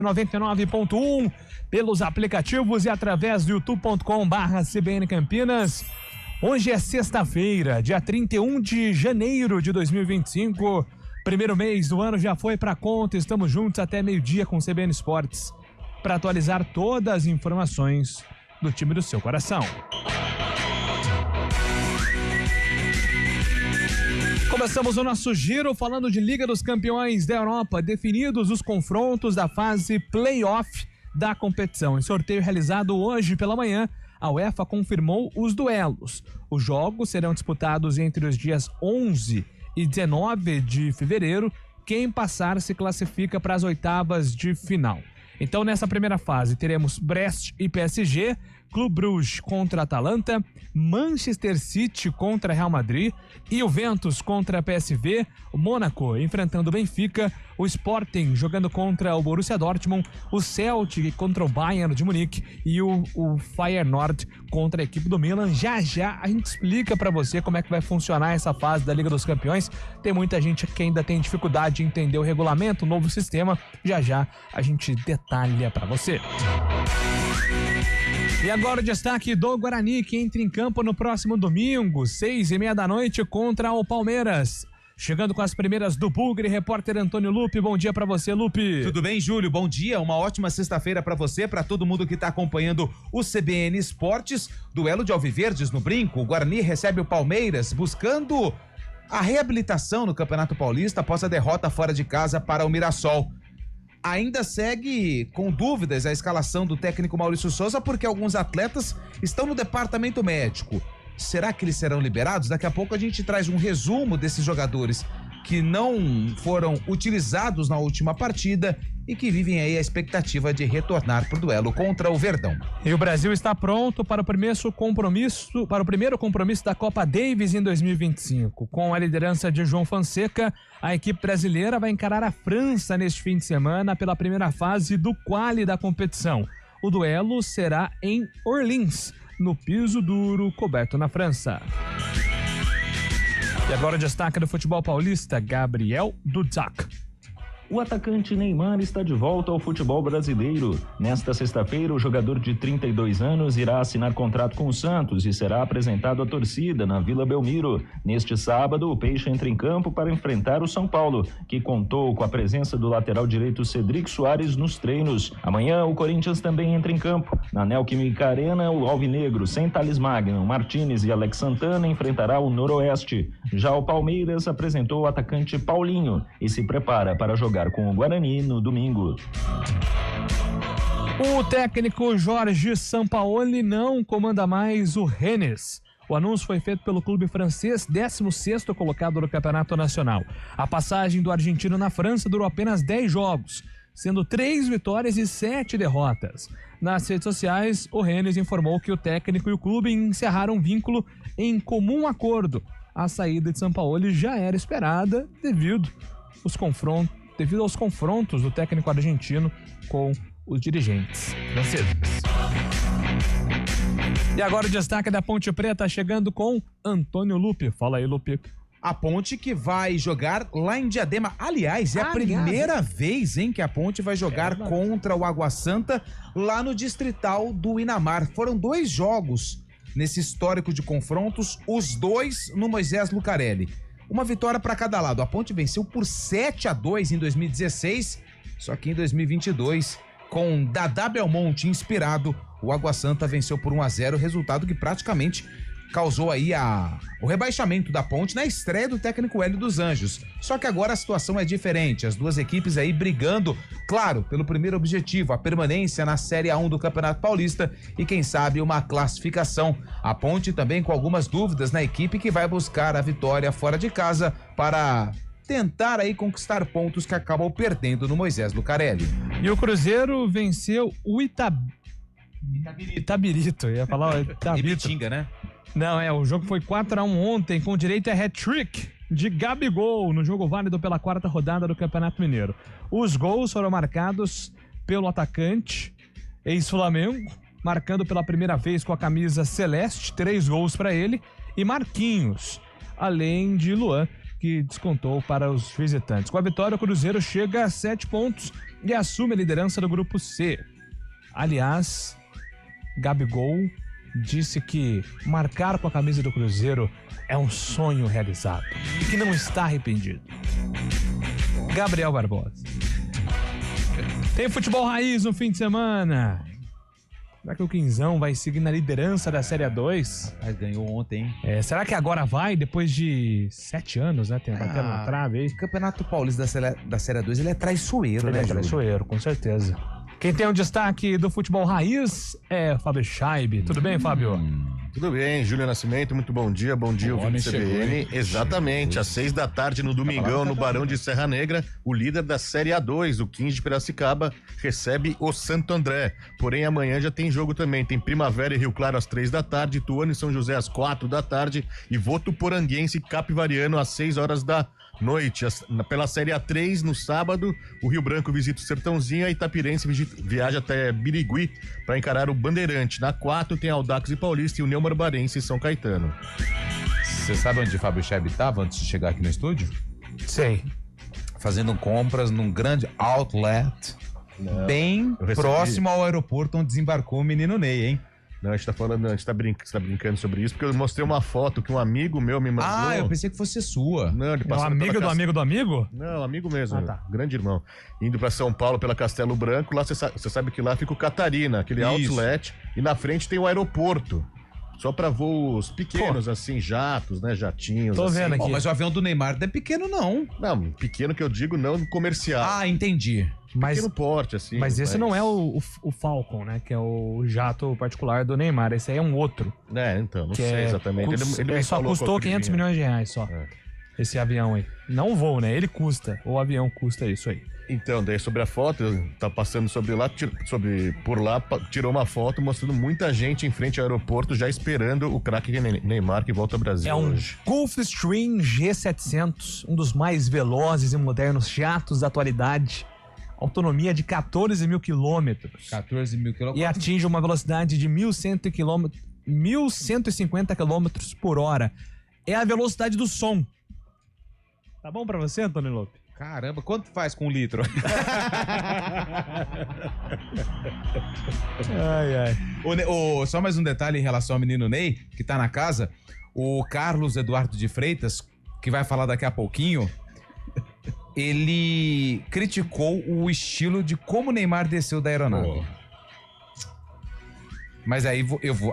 99.1, pelos aplicativos e através do youtube.com/CBN Campinas. Hoje é sexta-feira, dia 31 de janeiro de 2025. Primeiro mês do ano já foi pra conta. Estamos juntos até meio-dia com o CBN Esportes para atualizar todas as informações do time do seu coração. Começamos o nosso giro falando de Liga dos Campeões da Europa, definidos os confrontos da fase play-off da competição. Em sorteio realizado hoje pela manhã, a UEFA confirmou os duelos. Os jogos serão disputados entre os dias 11 e 19 de fevereiro. Quem passar se classifica para as oitavas de final. Então, nessa primeira fase, teremos Brest e PSG, Clube Bruges contra Atalanta, Manchester City contra Real Madrid, Juventus contra PSV, o Mônaco enfrentando o Benfica, o Sporting jogando contra o Borussia Dortmund, o Celtic contra o Bayern de Munique e o Feyenoord contra a equipe do Milan. Já a gente explica pra você como é que vai funcionar essa fase da Liga dos Campeões. Tem muita gente que ainda tem dificuldade de entender o regulamento, o novo sistema. Já a gente detalha pra você. E agora o destaque do Guarani, que entra em campo no próximo domingo, 6:30 da noite, contra o Palmeiras. Chegando com as primeiras do Bugre, repórter Antônio Lupe. Bom dia pra você, Lupe. Tudo bem, Júlio? Bom dia, uma ótima sexta-feira pra você, pra todo mundo que tá acompanhando o CBN Esportes. Duelo de Alviverdes no Brinco. O Guarani recebe o Palmeiras, buscando a reabilitação no Campeonato Paulista após a derrota fora de casa para o Mirassol. Ainda segue com dúvidas a escalação do técnico Maurício Souza, porque alguns atletas estão no departamento médico. Será que eles serão liberados? Daqui a pouco a gente traz um resumo desses jogadores que não foram utilizados na última partida e que vivem aí a expectativa de retornar para o duelo contra o Verdão. E o Brasil está pronto para o primeiro compromisso da Copa Davis em 2025. Com a liderança de João Fonseca, a equipe brasileira vai encarar a França neste fim de semana pela primeira fase do quali da competição. O duelo será em Orleans, no piso duro coberto na França. E agora o destaque do futebol paulista, Gabriel Dudzac. O atacante Neymar está de volta ao futebol brasileiro. Nesta sexta-feira, o jogador de 32 anos irá assinar contrato com o Santos e será apresentado à torcida na Vila Belmiro. Neste sábado, o Peixe entra em campo para enfrentar o São Paulo, que contou com a presença do lateral direito Cedric Soares nos treinos. Amanhã, o Corinthians também entra em campo. Na Neoquímica Arena, o alvinegro, sem Thales Magno, Martínez e Alex Santana, enfrentará o Noroeste. Já o Palmeiras apresentou o atacante Paulinho e se prepara para jogar com o Guarani no domingo. O técnico Jorge Sampaoli não comanda mais o Rennes. O anúncio foi feito pelo clube francês, 16º colocado no Campeonato Nacional. A passagem do argentino na França durou apenas 10 jogos, sendo 3 vitórias e 7 derrotas. Nas redes sociais, o Rennes informou que o técnico e o clube encerraram um vínculo em comum acordo. A saída de Sampaoli já era esperada devido aos confrontos do técnico argentino com os dirigentes franceses. E agora o destaque da Ponte Preta chegando com Antônio Lupe. Fala aí, Lupe. A Ponte que vai jogar lá em Diadema. Aliás, é a primeira vez em que a Ponte vai jogar contra o Água Santa lá no Distrital do Inamar. Foram 2 jogos nesse histórico de confrontos, os 2 no Moisés Lucarelli. Uma vitória para cada lado. A Ponte venceu por 7-2 em 2016, só que em 2022, com Dadá Belmonte inspirado, o Água Santa venceu por 1-0, resultado que praticamente causou aí o rebaixamento da Ponte na estreia do técnico Hélio dos Anjos. Só que agora a situação é diferente, as duas equipes aí brigando, claro, pelo primeiro objetivo, a permanência na Série A1 do Campeonato Paulista e quem sabe uma classificação. A Ponte também com algumas dúvidas na equipe que vai buscar a vitória fora de casa para tentar aí conquistar pontos que acabam perdendo no Moisés Lucarelli. E o Cruzeiro venceu o Itabirito, ia falar o Itabirito. Ibitinga, né? Não, o jogo foi 4-1 ontem, com direito a hat-trick de Gabigol, no jogo válido pela 4ª rodada do Campeonato Mineiro. Os gols foram marcados pelo atacante, ex-Flamengo, marcando pela primeira vez com a camisa celeste, 3 gols para ele, e Marquinhos, além de Luan, que descontou para os visitantes. Com a vitória, o Cruzeiro chega a 7 pontos e assume a liderança do grupo C. Aliás, Gabigol disse que marcar com a camisa do Cruzeiro é um sonho realizado e que não está arrependido. Gabriel Barbosa. Tem futebol raiz no fim de semana. Será que o Quinzão vai seguir na liderança da Série A2? Mas ganhou ontem, hein? Será que agora vai, depois de 7 anos, né? Tem batendo na trave aí. O Campeonato Paulista da Série A2, ele é traiçoeiro, Ele né, é Júlio? traiçoeiro, com certeza. Quem tem o destaque do futebol raiz é Fábio Scheibe. Tudo bem, Fábio? Tudo bem, Júlio Nascimento, muito bom dia, ouvinte CBN. Exatamente, às 6 da tarde no domingão, no Barão de Serra Negra, o líder da Série A2, o 15 de Piracicaba, recebe o Santo André. Porém, amanhã já tem jogo também, tem Primavera e Rio Claro às 3 da tarde, Ituano e São José às 4 da tarde e Votuporanguense e Capivariano às 6 horas da noite. Pela Série A3, no sábado, o Rio Branco visita o Sertãozinho, a Itapirense viaja até Birigui para encarar o Bandeirante. Na 4 tem Audax e Paulista e União Barbarense e São Caetano. Você sabe onde o Fábio Scheibe estava antes de chegar aqui no estúdio? Sei. Fazendo compras num grande outlet, bem próximo ao aeroporto onde desembarcou o menino Ney, hein? Não, a gente tá falando, a gente tá brincando sobre isso, porque eu mostrei uma foto que um amigo meu me mandou. Ah, eu pensei que fosse sua. Não, ele É um passou amigo do amigo do amigo? Não, amigo mesmo, Ah, tá. grande irmão. Indo pra São Paulo pela Castelo Branco, lá você sabe que lá fica o Catarina, aquele Isso. outlet, e na frente tem o aeroporto. Só pra voos pequenos, assim, jatos, né, jatinhos. Tô assim. vendo aqui. Ó, mas o avião do Neymar não é pequeno, não. Não, pequeno que eu digo, não comercial. Ah, entendi. Mas, Pequeno porte, assim. mas esse não é o Falcon, né? Que é o jato particular do Neymar. Esse aí é um outro. Então, não Que sei é, exatamente. Ele me só falou custou qual que 500 vinha. milhões de reais só. É. Esse avião aí. Não o voo, né? Ele custa. O avião custa isso aí. Então, daí sobre a foto, tá passando por lá, tirou uma foto mostrando muita gente em frente ao aeroporto já esperando o craque Neymar que volta ao Brasil É um hoje. Gulfstream G700, um dos mais velozes e modernos jatos da atualidade. Autonomia de 14 mil quilômetros. 14 mil quilômetros. E atinge uma velocidade de 1.150 quilômetros por hora. É a velocidade do som. Tá bom pra você, Antônio Lope? Caramba, quanto faz com 1 litro? Ai, ai. Só mais um detalhe em relação ao menino Ney, que tá na casa. O Carlos Eduardo de Freitas, que vai falar daqui a pouquinho, ele criticou o estilo de como o Neymar desceu da aeronave. Mas aí,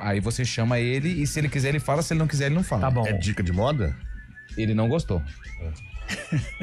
aí você chama ele e se ele quiser ele fala, se ele não quiser ele não fala. Tá bom. É dica de moda? Ele não gostou.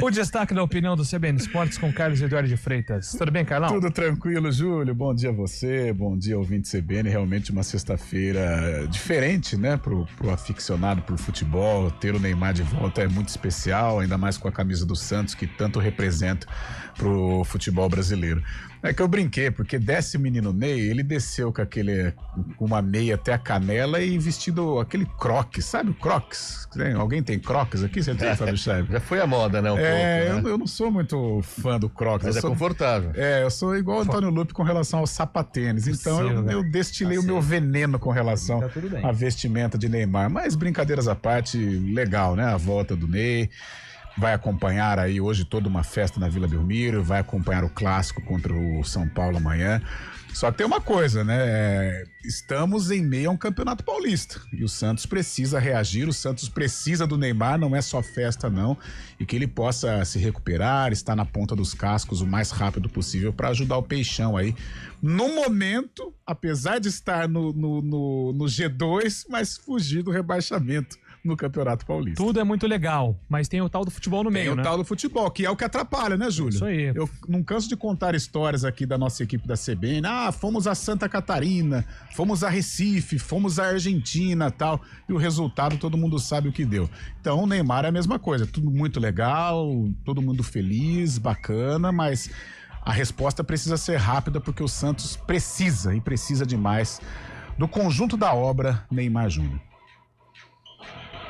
O destaque da opinião do CBN Esportes com Carlos Eduardo de Freitas. Tudo bem, Carlão? Tudo tranquilo, Júlio. Bom dia a você, bom dia ouvinte CBN. Realmente uma sexta-feira diferente, né? Pro aficionado por futebol. Ter o Neymar de volta é muito especial, ainda mais com a camisa do Santos, que tanto representa pro futebol brasileiro. É que eu brinquei, porque desce o menino Ney, ele desceu com uma meia até a canela e vestido aquele crocs, sabe o crocs? Alguém tem crocs aqui? Você tem, Fábio Scheibe? Já foi a moda, né? Um pouco, né? Eu não sou muito fã do crocs. Mas eu é sou confortável. eu sou igual o Antônio Lupe com relação ao sapatênis. Então eu destilei o meu veneno com relação Tá tudo bem. à vestimenta de Neymar. Mas brincadeiras à parte, legal, né? A volta do Ney. Vai acompanhar aí hoje toda uma festa na Vila Belmiro, vai acompanhar o clássico contra o São Paulo amanhã. Só tem uma coisa, né? Estamos em meio a um campeonato paulista e o Santos precisa reagir, o Santos precisa do Neymar, não é só festa não, e que ele possa se recuperar, estar na ponta dos cascos o mais rápido possível para ajudar o Peixão aí. No momento, apesar de estar no G2, mas fugir do rebaixamento no Campeonato Paulista. Tudo é muito legal, mas tem o tal do futebol no meio, Tem o né? tal do futebol, que é o que atrapalha, né, Júlio? Isso aí. Eu não canso de contar histórias aqui da nossa equipe da CBN. Fomos a Santa Catarina, fomos a Recife, fomos a Argentina, tal. E o resultado todo mundo sabe o que deu. Então o Neymar é a mesma coisa. Tudo muito legal, todo mundo feliz, bacana, mas a resposta precisa ser rápida porque o Santos precisa demais do conjunto da obra Neymar Júnior.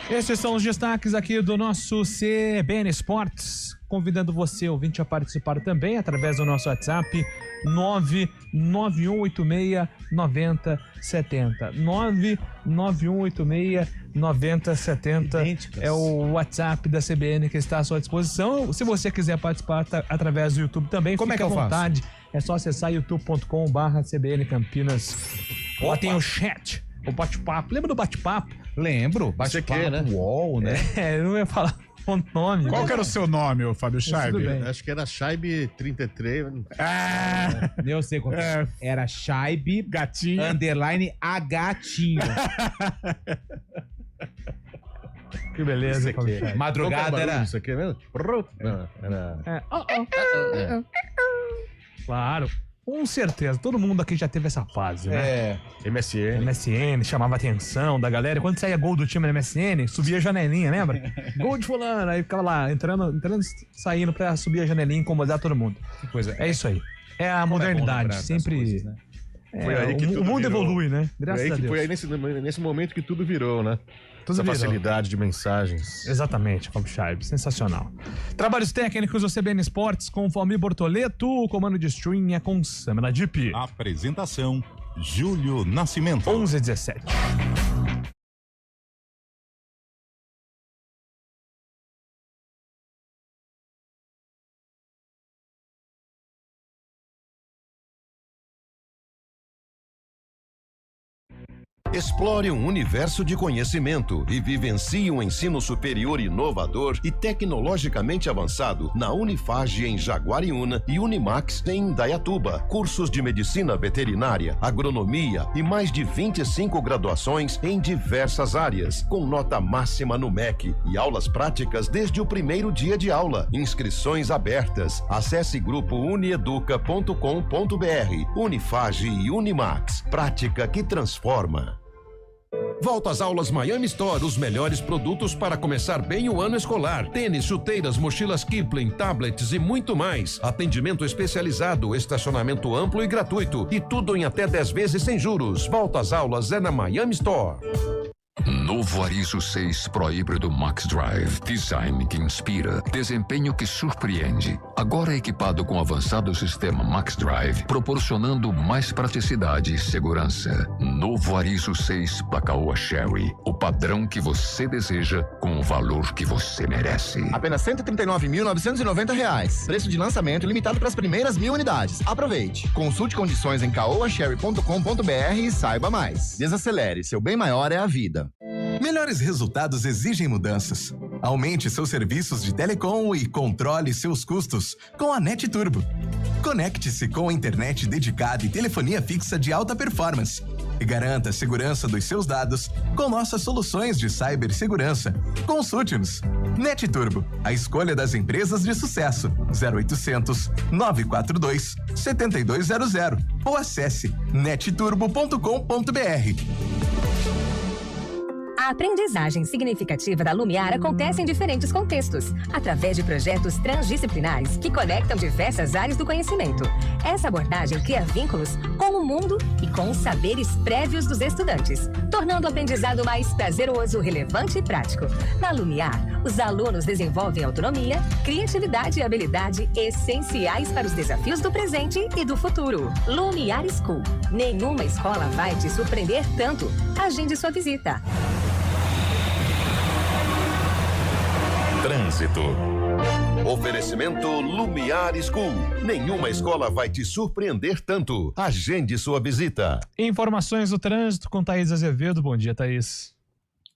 Esses são os destaques aqui do nosso CBN Esportes. Convidando você, ouvinte, a participar também através do nosso WhatsApp 991869070. 9070 é o WhatsApp da CBN que está à sua disposição. Se você quiser participar através do YouTube também, como fique é que à vontade. faço? É só acessar youtube.com/CBN Campinas. Lá tem o chat, o bate-papo. Lembra do bate-papo? Lembro, bate-papo, né? UOL, né? Eu não ia falar o nome. Qual que era o seu nome, ô Fábio Scheib? Tudo bem. Acho que era Scheib 33. Eu sei qual que é. Era Scheib Gatinho. _a gatinho. Que beleza. Isso aqui. Madrugada era... Isso aqui mesmo? Não, era... Claro, com certeza. Todo mundo aqui já teve essa fase, né? MSN. MSN, chamava a atenção da galera. Quando saía gol do time na MSN, subia a janelinha, lembra? Gol de fulano. Aí ficava lá, entrando e saindo pra subir a janelinha e incomodar todo mundo. Que coisa. É isso aí. É a modernidade. Sempre... Coisas, né? Foi aí que o tudo mundo virou. evolui, né? Graças a Deus. Foi aí nesse momento que tudo virou, né? Tudo Essa virou. facilidade de mensagens. Exatamente, Fábio Scheib, sensacional. Trabalhos técnicos do CBN Esportes com Valmir Bortoleto, o comando de streaming é com Samela Dipp. Apresentação: Júlio Nascimento. 11:17. Explore um universo de conhecimento e vivencie um ensino superior inovador e tecnologicamente avançado na Unifage em Jaguariúna e Unimax em Indaiatuba. Cursos de medicina veterinária, agronomia e mais de 25 graduações em diversas áreas, com nota máxima no MEC e aulas práticas desde o primeiro dia de aula. Inscrições abertas. Acesse grupo unieduca.com.br. Unifage e Unimax. Prática que transforma. Volta às aulas Miami Store, os melhores produtos para começar bem o ano escolar. Tênis, chuteiras, mochilas Kipling, tablets e muito mais. Atendimento especializado, estacionamento amplo e gratuito. E tudo em até 10 vezes sem juros. Volta às aulas é na Miami Store. Novo Arizo 6 Pro Híbrido Max Drive. Design que inspira, desempenho que surpreende. Agora equipado com avançado sistema Max Drive, proporcionando mais praticidade e segurança. Novo Arizo 6 Placaoa Sherry. O padrão que você deseja com o valor que você merece. Apenas R$ 139.990. Preço de lançamento limitado para as primeiras 1.000 unidades. Aproveite. Consulte condições em caoasherry.com.br e saiba mais. Desacelere. Seu bem maior é a vida. Melhores resultados exigem mudanças. Aumente seus serviços de telecom e controle seus custos com a Net Turbo. Conecte-se com a internet dedicada e telefonia fixa de alta performance. E garanta a segurança dos seus dados com nossas soluções de cibersegurança. Consulte-nos. Net Turbo, a escolha das empresas de sucesso. 0800 942 7200 ou acesse netturbo.com.br. A aprendizagem significativa da Lumiar acontece em diferentes contextos, através de projetos transdisciplinares que conectam diversas áreas do conhecimento. Essa abordagem cria vínculos com o mundo e com os saberes prévios dos estudantes, tornando o aprendizado mais prazeroso, relevante e prático. Na Lumiar, os alunos desenvolvem autonomia, criatividade e habilidade essenciais para os desafios do presente e do futuro. Lumiar School. Nenhuma escola vai te surpreender tanto. Agende sua visita. Trânsito. Oferecimento Lumiar School. Nenhuma escola vai te surpreender tanto. Agende sua visita. Informações do trânsito com Thaís Azevedo. Bom dia, Thaís.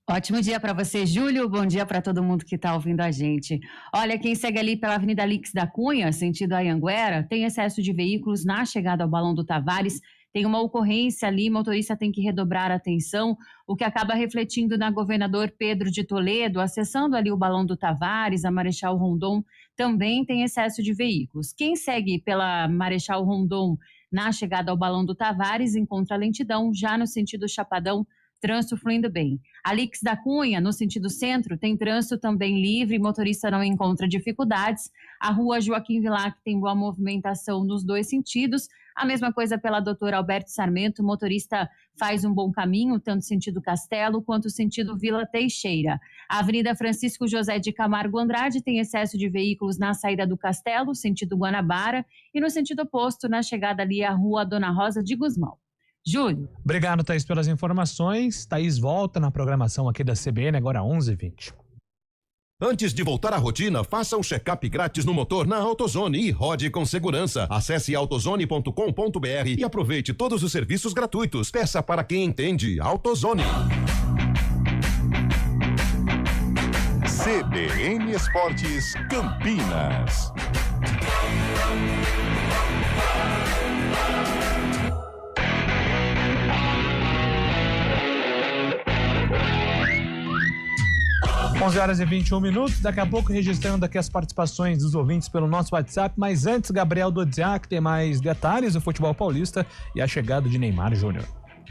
Ótimo dia para você, Júlio. Bom dia para todo mundo que está ouvindo a gente. Olha, quem segue ali pela Avenida Lix da Cunha, sentido Anhanguera, tem excesso de veículos na chegada ao Balão do Tavares. Tem uma ocorrência ali, motorista tem que redobrar a atenção, o que acaba refletindo na Governador Pedro de Toledo, acessando ali o Balão do Tavares, a Marechal Rondon, também tem excesso de veículos. Quem segue pela Marechal Rondon na chegada ao Balão do Tavares encontra lentidão, já no sentido Chapadão, trânsito fluindo bem. A Lix da Cunha, no sentido centro, tem trânsito também livre, motorista não encontra dificuldades. A rua Joaquim Vilac tem boa movimentação nos dois sentidos. A mesma coisa pela Doutora Alberto Sarmento, motorista faz um bom caminho, tanto sentido Castelo quanto sentido Vila Teixeira. A Avenida Francisco José de Camargo Andrade tem excesso de veículos na saída do Castelo, sentido Guanabara, e no sentido oposto, na chegada ali à rua Dona Rosa de Gusmão. Júlio. Obrigado, Thaís, pelas informações. Thaís volta na programação aqui da CBN, agora 11h20. Antes de voltar à rotina, faça um check-up grátis no motor na AutoZone e rode com segurança. Acesse autozone.com.br e aproveite todos os serviços gratuitos. Peça para quem entende. AutoZone. CBN Esportes Campinas. Onze horas e 21 minutos, daqui a pouco registrando aqui as participações dos ouvintes pelo nosso WhatsApp, mas antes, Gabriel Dodziak tem mais detalhes do futebol paulista e a chegada de Neymar Júnior.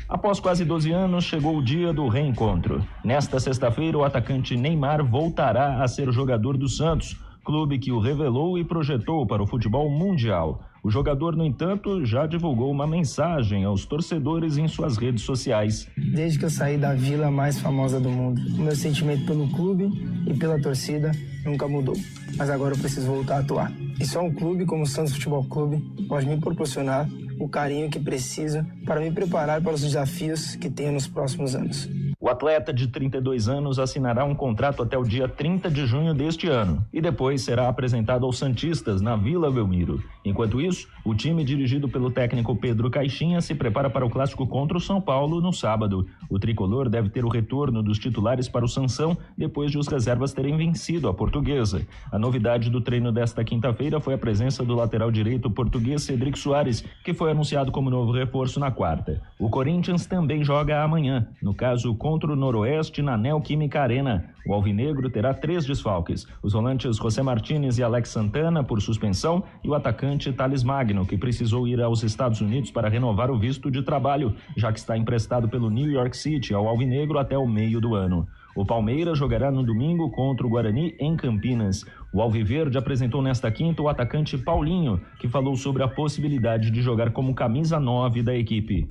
Após quase 12 anos, chegou o dia do reencontro. Nesta sexta-feira, o atacante Neymar voltará a ser jogador do Santos, clube que o revelou e projetou para o futebol mundial. O jogador, no entanto, já divulgou uma mensagem aos torcedores em suas redes sociais. Desde que eu saí da vila mais famosa do mundo, o meu sentimento pelo clube e pela torcida nunca mudou. Mas agora eu preciso voltar a atuar. E só um clube como o Santos Futebol Clube pode me proporcionar o carinho que preciso para me preparar para os desafios que tenho nos próximos anos. O atleta de 32 anos assinará um contrato até o dia 30 de junho deste ano e depois será apresentado aos santistas na Vila Belmiro. Enquanto isso, o time dirigido pelo técnico Pedro Caixinha se prepara para o clássico contra o São Paulo no sábado. O tricolor deve ter o retorno dos titulares para o Sansão depois de os reservas terem vencido a Portuguesa. A novidade do treino desta quinta-feira foi a presença do lateral direito português Cedric Soares, que foi anunciado como novo reforço na quarta. O Corinthians também joga amanhã, no caso contra o Noroeste na Neoquímica Arena. O alvinegro terá 3 desfalques: os volantes José Martínez e Alex Santana por suspensão e o atacante Thales Magno, que precisou ir aos Estados Unidos para renovar o visto de trabalho, já que está emprestado pelo New York City ao alvinegro até o meio do ano. O Palmeiras jogará no domingo contra o Guarani em Campinas. O Alviverde apresentou nesta quinta o atacante Paulinho, que falou sobre a possibilidade de jogar como camisa 9 da equipe.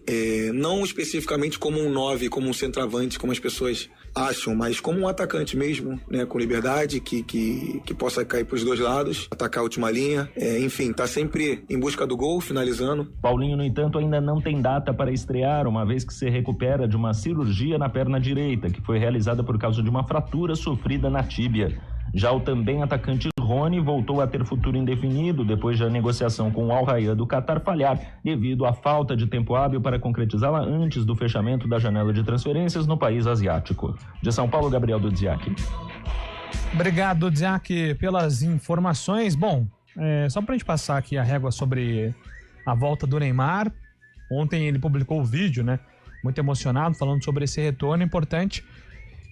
Não especificamente como um 9, como um centroavante, como as pessoas acham, mas como um atacante mesmo, né, com liberdade, que possa cair para os dois lados, atacar a última linha, enfim, tá sempre em busca do gol, finalizando. Paulinho, no entanto, ainda não tem data para estrear, uma vez que se recupera de uma cirurgia na perna direita, que foi realizada por causa de uma fratura sofrida na tíbia. Já o também atacante Rony voltou a ter futuro indefinido depois da negociação com o Al Rayyan do Qatar falhar devido à falta de tempo hábil para concretizá-la antes do fechamento da janela de transferências no país asiático. De São Paulo, Gabriel Dodziak. Obrigado, Dodziak, pelas informações. Bom, só para a gente passar aqui a régua sobre a volta do Neymar. Ontem ele publicou o vídeo, né? Muito emocionado, falando sobre esse retorno importante.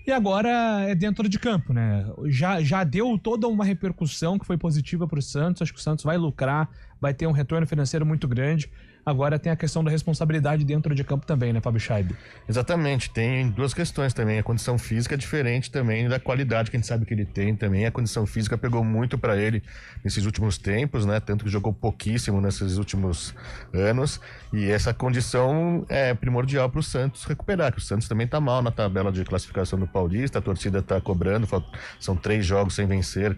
E agora é dentro de campo, né? Já deu toda uma repercussão que foi positiva para o Santos. Acho que o Santos vai lucrar, vai ter um retorno financeiro muito grande. Agora tem a questão da responsabilidade dentro de campo também, né, Fábio Scheib? Exatamente, tem duas questões também. A condição física é diferente também da qualidade que a gente sabe que ele tem também. A condição física pegou muito para ele nesses últimos tempos, né? Tanto que jogou pouquíssimo nesses últimos anos. E essa condição é primordial para o Santos recuperar, que o Santos também tá mal na tabela de classificação do Paulista, a torcida tá cobrando, são 3 jogos sem vencer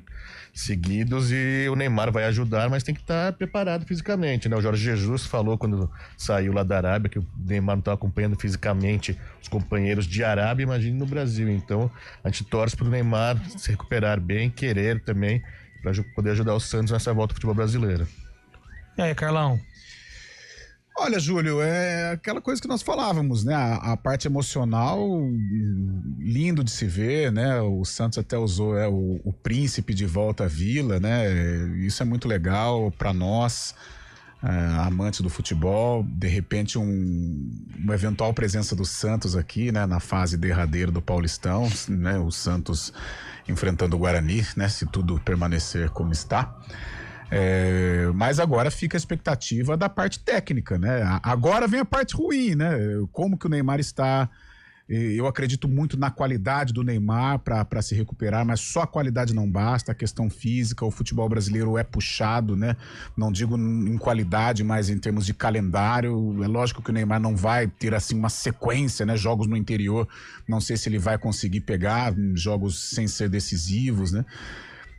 seguidos e o Neymar vai ajudar, mas tem que estar preparado fisicamente, né? O Jorge Jesus falou quando saiu lá da Arábia que o Neymar não estava acompanhando fisicamente os companheiros de Arábia, imagine no Brasil. Então a gente torce para o Neymar se recuperar bem, querer também, para poder ajudar o Santos nessa volta ao futebol brasileiro. E aí, Carlão? Olha, Júlio, é aquela coisa que nós falávamos, né? A parte emocional, lindo de se ver, né? O Santos até usou o príncipe de volta à vila, né? Isso é muito legal para nós, amantes do futebol. De repente, uma eventual presença do Santos aqui, né? Na fase derradeira do Paulistão, né? O Santos enfrentando o Guarani, né? Se tudo permanecer como está. Mas agora fica a expectativa da parte técnica, né? Agora vem a parte ruim, né? Como que o Neymar está. Eu acredito muito na qualidade do Neymar para se recuperar, mas só a qualidade não basta, a questão física, o futebol brasileiro é puxado, né? Não digo em qualidade, mas em termos de calendário. É lógico que o Neymar não vai ter assim uma sequência, né? Jogos no interior, não sei se ele vai conseguir pegar jogos sem ser decisivos, né?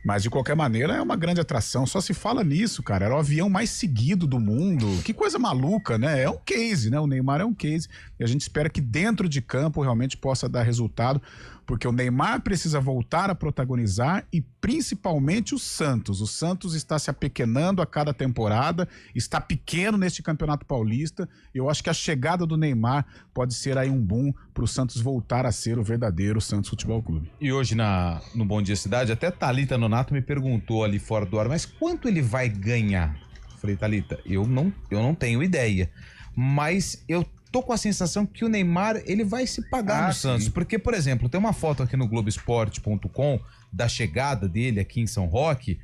Mas, de qualquer maneira, é uma grande atração. Só se fala nisso, cara. Era o avião mais seguido do mundo. Que coisa maluca, né? É um case, né? O Neymar é um case. E a gente espera que dentro de campo realmente possa dar resultado, porque o Neymar precisa voltar a protagonizar e principalmente o Santos. O Santos está se apequenando a cada temporada, está pequeno neste Campeonato Paulista. Eu acho que a chegada do Neymar pode ser aí um boom para o Santos voltar a ser o verdadeiro Santos Futebol Clube. E hoje no Bom Dia Cidade, até Thalita Nonato me perguntou ali fora do ar, mas quanto ele vai ganhar? Falei, Thalita, eu não tenho ideia, mas eu tô com a sensação que o Neymar, ele vai se pagar no Santos. Porque, por exemplo, tem uma foto aqui no Globoesporte.com da chegada dele aqui em São Roque,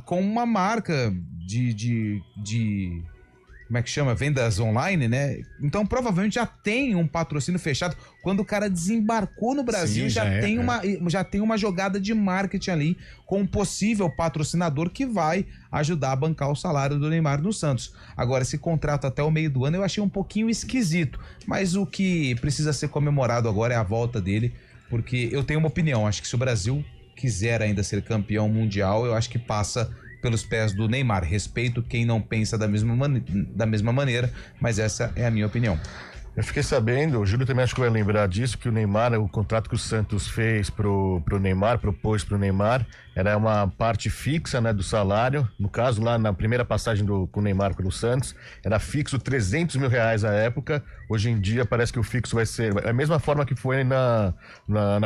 com uma marca de como é que chama? Vendas online, né? Então, provavelmente já tem um patrocínio fechado. Quando o cara desembarcou no Brasil, Sim, já tem uma jogada de marketing ali com um possível patrocinador que vai ajudar a bancar o salário do Neymar no Santos. Agora, esse contrato até o meio do ano eu achei um pouquinho esquisito, mas o que precisa ser comemorado agora é a volta dele, porque eu tenho uma opinião, acho que se o Brasil quiser ainda ser campeão mundial, eu acho que passa pelos pés do Neymar. Respeito quem não pensa da mesma maneira, mas essa é a minha opinião. Eu fiquei sabendo, o Júlio também acho que vai lembrar disso, que o Neymar, o contrato que o Santos fez pro Neymar, propôs pro Neymar, era uma parte fixa, né, do salário. No caso, lá na primeira passagem com o Neymar pelo Santos, era fixo R$300 mil à época. Hoje em dia parece que o fixo vai ser a mesma forma que foi na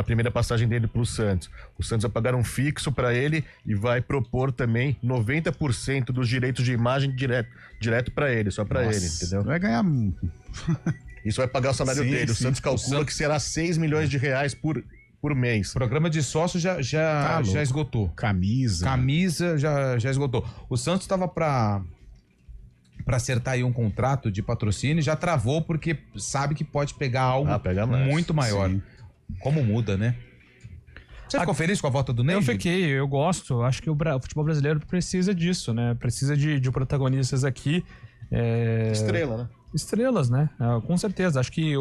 primeira passagem dele pro Santos. O Santos vai pagar um fixo para ele e vai propor também 90% dos direitos de imagem direto para ele, só para ele, entendeu? Vai ganhar... Isso vai pagar o salário dele. O Santos calcula que será R$6 milhões por mês. Programa de sócio já esgotou. Camisa já esgotou. O Santos estava para acertar aí um contrato de patrocínio, já travou porque sabe que pode pegar algo muito maior. Sim. Como muda, né? Você ficou feliz com a volta do Ney? Eu fiquei, eu gosto. Acho que o futebol brasileiro precisa disso, né? Precisa de protagonistas aqui. Estrela, né? Estrelas, né? Com certeza. Acho que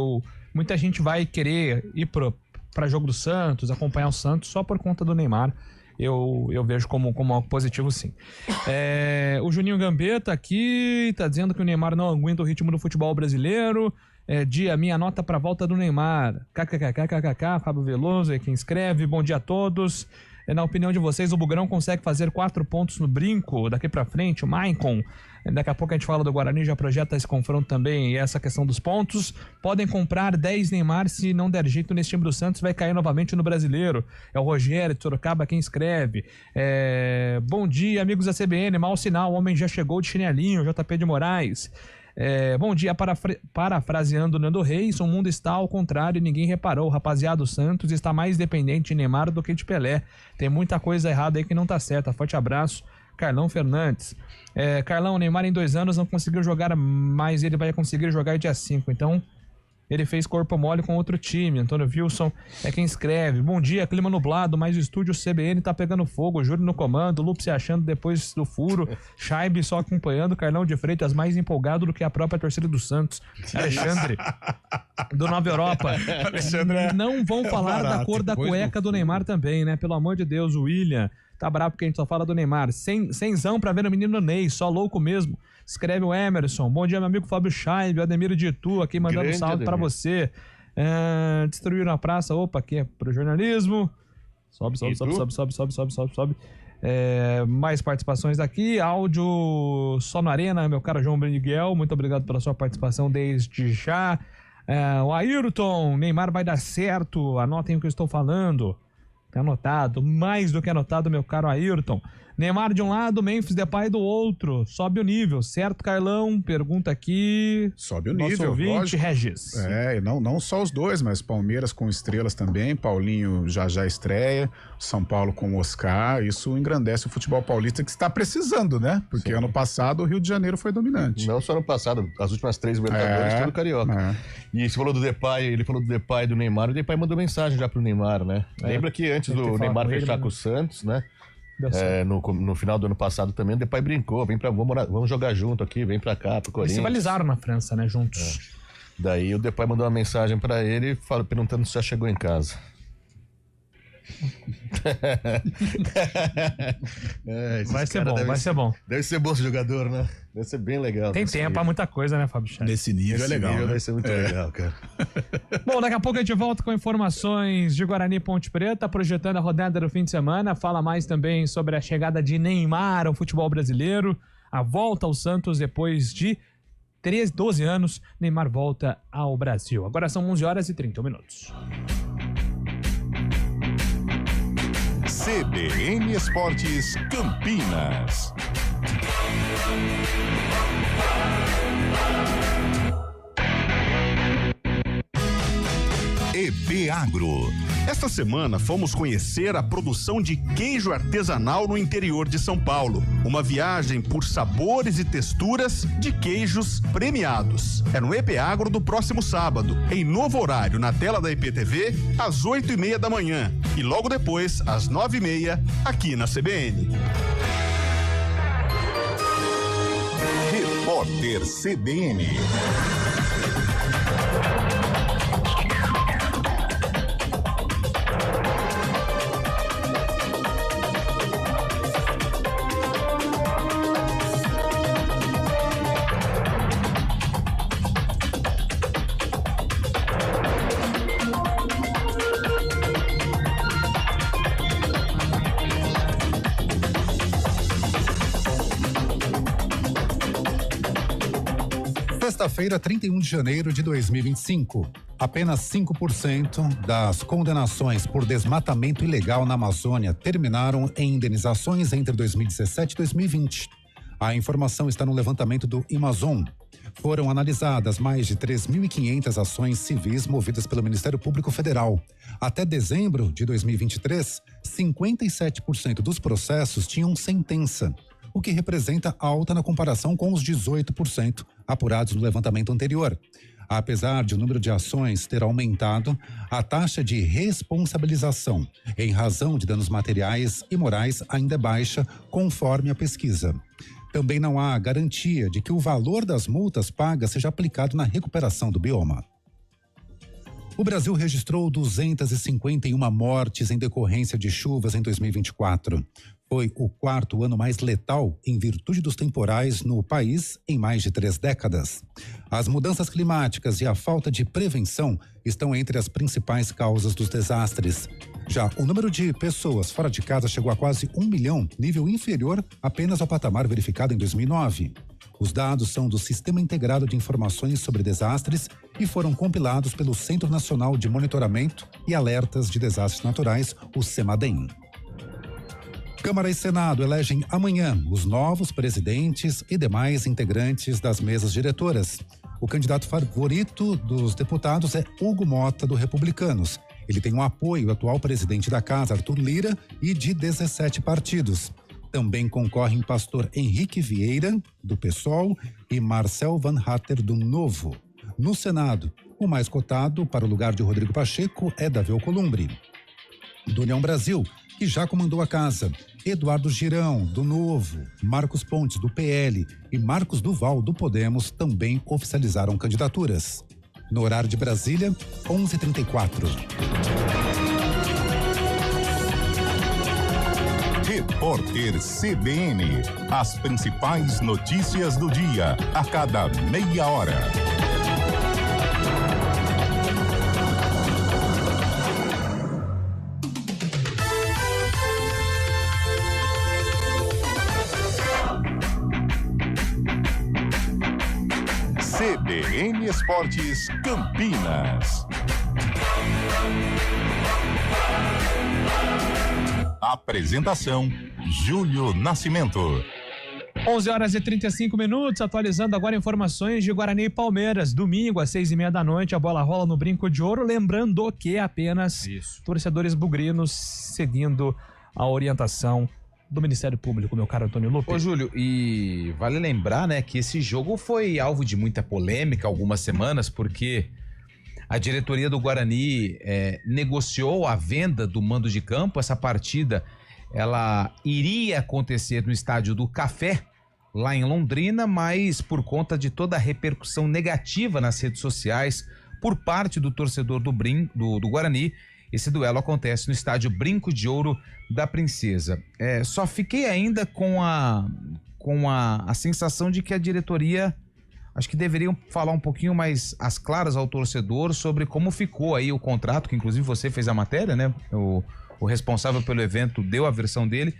muita gente vai querer ir para jogo do Santos, acompanhar o Santos só por conta do Neymar. Eu vejo como algo positivo, sim. O Juninho Gambetta aqui tá dizendo que o Neymar não aguenta o ritmo do futebol brasileiro. Minha nota para a volta do Neymar. KKKKKK, Fábio Veloso é quem escreve. Bom dia a todos. Na opinião de vocês, o Bugrão consegue fazer 4 pontos no brinco daqui pra frente? O Maicon, daqui a pouco a gente fala do Guarani, já projeta esse confronto também e essa questão dos pontos. Podem comprar 10 Neymar, se não der jeito nesse time do Santos, vai cair novamente no Brasileiro. É o Rogério de Sorocaba quem escreve. Bom dia, amigos da CBN, mau sinal, o homem já chegou de chinelinho, JP de Moraes. Bom dia, parafraseando Nando Reis, o mundo está ao contrário e ninguém reparou. Rapaziada, o Santos está mais dependente de Neymar do que de Pelé. Tem muita coisa errada aí que não tá certa. Forte abraço, Carlão Fernandes. Carlão, o Neymar em 2 anos não conseguiu jogar, mas ele vai conseguir jogar dia 5. Então, ele fez corpo mole com outro time. Antônio Wilson é quem escreve. Bom dia, clima nublado, mas o estúdio CBN tá pegando fogo. Júlio no comando, Lupe se achando depois do furo. Chaibe só acompanhando. Carlão de Freitas mais empolgado do que a própria torcida do Santos. Alexandre, do Nova Europa. Não vão falar da cor da cueca do Neymar também, né? Pelo amor de Deus, o William tá bravo porque a gente só fala do Neymar. Senzão pra ver o menino Ney, só louco mesmo. Escreve o Emerson. Bom dia, meu amigo Fábio Chaibe, Ademiro de Itu, aqui mandando um salve pra você. Destruíram a praça. Opa, aqui é pro jornalismo. Sobe. Mais participações aqui. Áudio só no Arena, meu caro João Miguel. Muito obrigado pela sua participação desde já. O Ayrton, Neymar vai dar certo. Anotem o que eu estou falando. Tá anotado, mais do que anotado, meu caro Ayrton. Neymar de um lado, Memphis Depay do outro. Sobe o nível, certo, Carlão? Pergunta aqui. Sobe o nível, nosso ouvinte, lógico. Regis. Não só os dois, mas Palmeiras com estrelas também. Paulinho já estreia. São Paulo com o Oscar. Isso engrandece o futebol paulista que está precisando, né? Porque ano passado o Rio de Janeiro foi dominante. Não só ano passado, as últimas 3 Libertadores, todo carioca. E você falou do Depay, ele falou do Depay e do Neymar. O Depay mandou mensagem já pro Neymar, né? Lembra que antes do Neymar fechar com o Santos, né? No final do ano passado também, o Depay brincou, vamos jogar junto aqui, vem pra cá, pro Corinthians. Eles rivalizaram na França, né, juntos. Daí o Depay mandou uma mensagem pra ele, perguntando se já chegou em casa. Vai ser bom, vai ser bom. Deve ser bom esse jogador, né? Deve ser bem legal. Tem tempo pra muita coisa, né, Fábio Chaves? Nesse nível é legal. Nível né? Vai ser muito legal, cara. Bom, daqui a pouco a gente volta com informações de Guarani e Ponte Preta, projetando a rodada do fim de semana. Fala mais também sobre a chegada de Neymar ao futebol brasileiro, a volta ao Santos depois de 12 anos. Neymar volta ao Brasil. Agora são 11h31. CBN Esportes Campinas. EB Agro. Esta semana fomos conhecer a produção de queijo artesanal no interior de São Paulo. Uma viagem por sabores e texturas de queijos premiados. É no EB Agro do próximo sábado, em novo horário na tela da IPTV, às 8h30 da manhã e logo depois, às 9h30, aqui na CBN. Repórter CBN. Sexta-feira, 31 de janeiro de 2025. Apenas 5% das condenações por desmatamento ilegal na Amazônia terminaram em indenizações entre 2017 e 2020. A informação está no levantamento do Amazon. Foram analisadas mais de 3.500 ações civis movidas pelo Ministério Público Federal. Até dezembro de 2023, 57% dos processos tinham sentença, o que representa alta na comparação com os 18% apurados no levantamento anterior. Apesar de o número de ações ter aumentado, a taxa de responsabilização em razão de danos materiais e morais ainda é baixa, conforme a pesquisa. Também não há garantia de que o valor das multas pagas seja aplicado na recuperação do bioma. O Brasil registrou 251 mortes em decorrência de chuvas em 2024. Foi o quarto ano mais letal em virtude dos temporais no país em mais de 3 décadas. As mudanças climáticas e a falta de prevenção estão entre as principais causas dos desastres. Já o número de pessoas fora de casa chegou a quase 1 milhão, nível inferior apenas ao patamar verificado em 2009. Os dados são do Sistema Integrado de Informações sobre Desastres e foram compilados pelo Centro Nacional de Monitoramento e Alertas de Desastres Naturais, o CEMADEM. Câmara e Senado elegem amanhã os novos presidentes e demais integrantes das mesas diretoras. O candidato favorito dos deputados é Hugo Mota, do Republicanos. Ele tem o apoio do atual presidente da Casa, Arthur Lira, e de 17 partidos. Também concorrem pastor Henrique Vieira, do PSOL, e Marcel Van Hatter, do Novo. No Senado, o mais cotado para o lugar de Rodrigo Pacheco é Davi Alcolumbre. Do União Brasil, que já comandou a casa, Eduardo Girão, do Novo, Marcos Pontes, do PL e Marcos Duval, do Podemos, também oficializaram candidaturas. No horário de Brasília, 11h34. Repórter CBN. As principais notícias do dia, a cada meia hora. CBN Esportes Campinas. Apresentação: Júlio Nascimento. 11h35, atualizando agora informações de Guarani e Palmeiras. Domingo, às 6h30 da noite, a bola rola no Brinco de Ouro. Lembrando que apenas torcedores bugrinos seguindo a orientação do Ministério Público, meu caro Antônio Lupe. Ô, Júlio, e vale lembrar, né, que esse jogo foi alvo de muita polêmica há algumas semanas, porque a diretoria do Guarani negociou a venda do mando de campo. Essa partida, ela iria acontecer no estádio do Café, lá em Londrina, mas por conta de toda a repercussão negativa nas redes sociais por parte do torcedor do Guarani, Esse duelo acontece no estádio Brinco de Ouro da Princesa. Só fiquei ainda com a sensação de que a diretoria, acho que deveriam falar um pouquinho mais às claras ao torcedor sobre como ficou aí o contrato, que inclusive você fez a matéria, né? O responsável pelo evento deu a versão dele.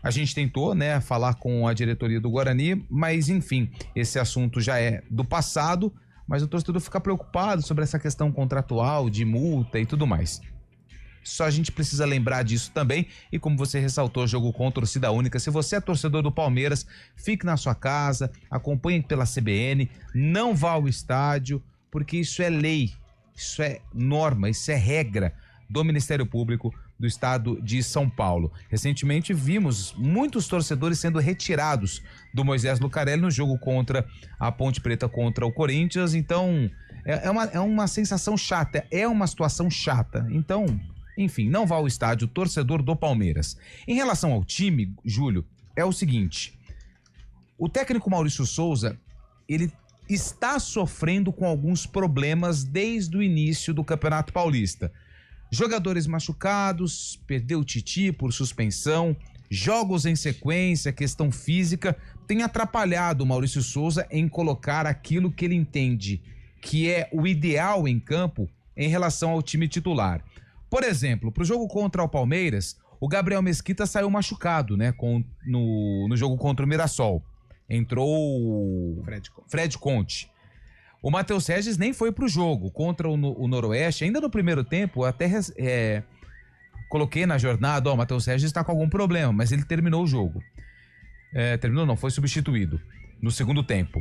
A gente tentou, né, falar com a diretoria do Guarani, mas enfim, esse assunto já é do passado, mas o torcedor fica preocupado sobre essa questão contratual, de multa e tudo mais. Só a gente precisa lembrar disso também, e como você ressaltou, jogo com torcida única. Se você é torcedor do Palmeiras, fique na sua casa, acompanhe pela CBN, não vá ao estádio, porque isso é lei, isso é norma, isso é regra do Ministério Público do Estado de São Paulo. Recentemente vimos muitos torcedores sendo retirados do Moisés Lucarelli no jogo contra a Ponte Preta contra o Corinthians, então é uma sensação chata, é uma situação chata, então... Enfim, não vá ao estádio, torcedor do Palmeiras. Em relação ao time, Júlio, é o seguinte: o técnico Maurício Souza, ele está sofrendo com alguns problemas desde o início do Campeonato Paulista. Jogadores machucados, perdeu o Titi por suspensão, jogos em sequência, questão física, tem atrapalhado o Maurício Souza em colocar aquilo que ele entende que é o ideal em campo em relação ao time titular. Por exemplo, para o jogo contra o Palmeiras, o Gabriel Mesquita saiu machucado, né? No jogo contra o Mirassol. Entrou o Fred Conte. O Matheus Regis nem foi para o jogo contra o Noroeste. Ainda no primeiro tempo, até coloquei na jornada, o Matheus Regis está com algum problema, mas ele terminou o jogo. Terminou não, foi substituído no segundo tempo.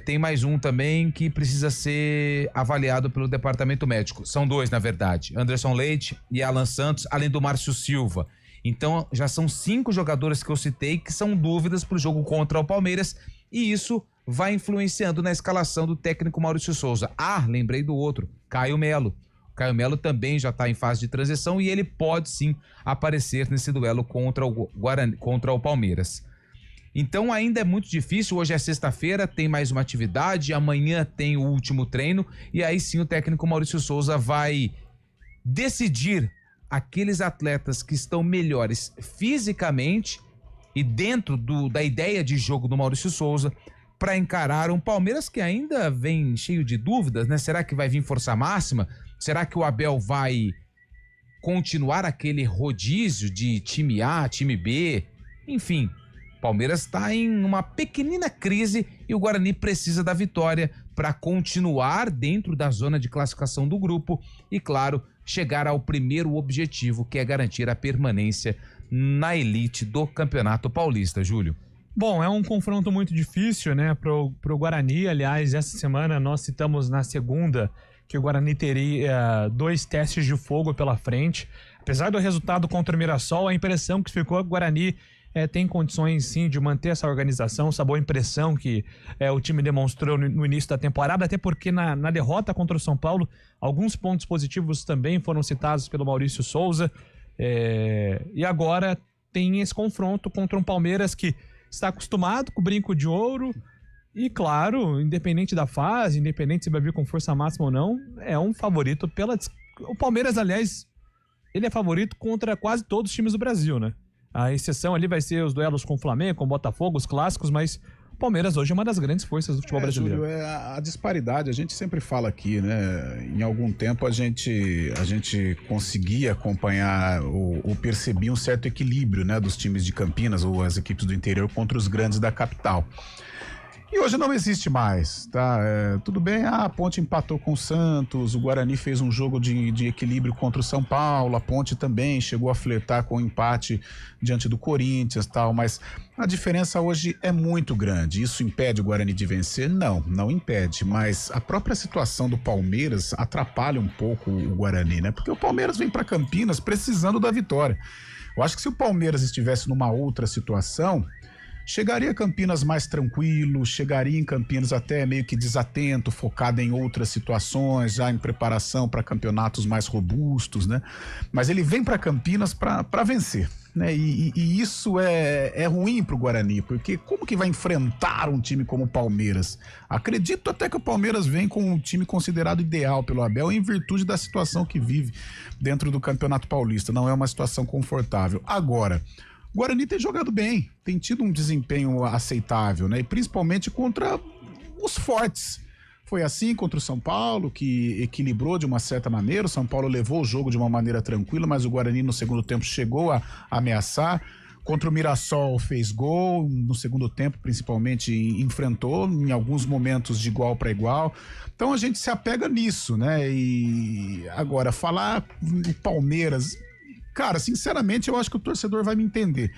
Tem mais um também que precisa ser avaliado pelo departamento médico. São dois, na verdade. Anderson Leite e Alan Santos, além do Márcio Silva. Então, já são 5 jogadores que eu citei que são dúvidas para o jogo contra o Palmeiras. E isso vai influenciando na escalação do técnico Maurício Souza. Lembrei do outro, Caio Melo. O Caio Melo também já está em fase de transição e ele pode sim aparecer nesse duelo contra o Palmeiras. Então ainda é muito difícil, hoje é sexta-feira, tem mais uma atividade, amanhã tem o último treino e aí sim o técnico Maurício Souza vai decidir aqueles atletas que estão melhores fisicamente e dentro da ideia de jogo do Maurício Souza para encarar um Palmeiras que ainda vem cheio de dúvidas, né? Será que vai vir força máxima? Será que o Abel vai continuar aquele rodízio de time A, time B? Enfim... Palmeiras está em uma pequenina crise e o Guarani precisa da vitória para continuar dentro da zona de classificação do grupo e, claro, chegar ao primeiro objetivo, que é garantir a permanência na elite do Campeonato Paulista, Júlio. Bom, é um confronto muito difícil, né, pro Guarani. Aliás, essa semana nós citamos na segunda que o Guarani teria 2 testes de fogo pela frente. Apesar do resultado contra o Mirassol, a impressão que ficou é que o Guarani tem condições sim de manter essa organização, essa boa impressão que o time demonstrou no início da temporada, até porque na derrota contra o São Paulo, alguns pontos positivos também foram citados pelo Maurício Souza, e agora tem esse confronto contra um Palmeiras que está acostumado com o brinco de ouro e, claro, independente da fase, independente se vai vir com força máxima ou não, é um favorito o Palmeiras, aliás, ele é favorito contra quase todos os times do Brasil, né? A exceção ali vai ser os duelos com o Flamengo, com o Botafogo, os clássicos, mas o Palmeiras hoje é uma das grandes forças do futebol brasileiro. Júlio, a disparidade, a gente sempre fala aqui, né? Em algum tempo a gente conseguia acompanhar ou percebia um certo equilíbrio, né, dos times de Campinas ou as equipes do interior contra os grandes da capital. E hoje não existe mais, tá? Tudo bem, a Ponte empatou com o Santos, o Guarani fez um jogo de equilíbrio contra o São Paulo, a Ponte também chegou a flertar com o empate diante do Corinthians e tal, mas a diferença hoje é muito grande. Isso impede o Guarani de vencer? Não impede, mas a própria situação do Palmeiras atrapalha um pouco o Guarani, né? Porque o Palmeiras vem para Campinas precisando da vitória. Eu acho que se o Palmeiras estivesse numa outra situação, chegaria a Campinas mais tranquilo, chegaria em Campinas até meio que desatento, focado em outras situações, já em preparação para campeonatos mais robustos, né? Mas ele vem para Campinas para vencer, né? E isso é ruim para o Guarani, porque como que vai enfrentar um time como o Palmeiras? Acredito até que o Palmeiras vem com um time considerado ideal pelo Abel em virtude da situação que vive dentro do Campeonato Paulista. Não é uma situação confortável. Agora, o Guarani tem jogado bem, tem tido um desempenho aceitável, né? E principalmente contra os fortes. Foi assim contra o São Paulo, que equilibrou de uma certa maneira. O São Paulo levou o jogo de uma maneira tranquila, mas o Guarani no segundo tempo chegou a ameaçar. Contra o Mirassol fez gol, no segundo tempo principalmente enfrentou, em alguns momentos de igual para igual. Então a gente se apega nisso, né? E agora, falar do Palmeiras... Cara, sinceramente, eu acho que o torcedor vai me entender.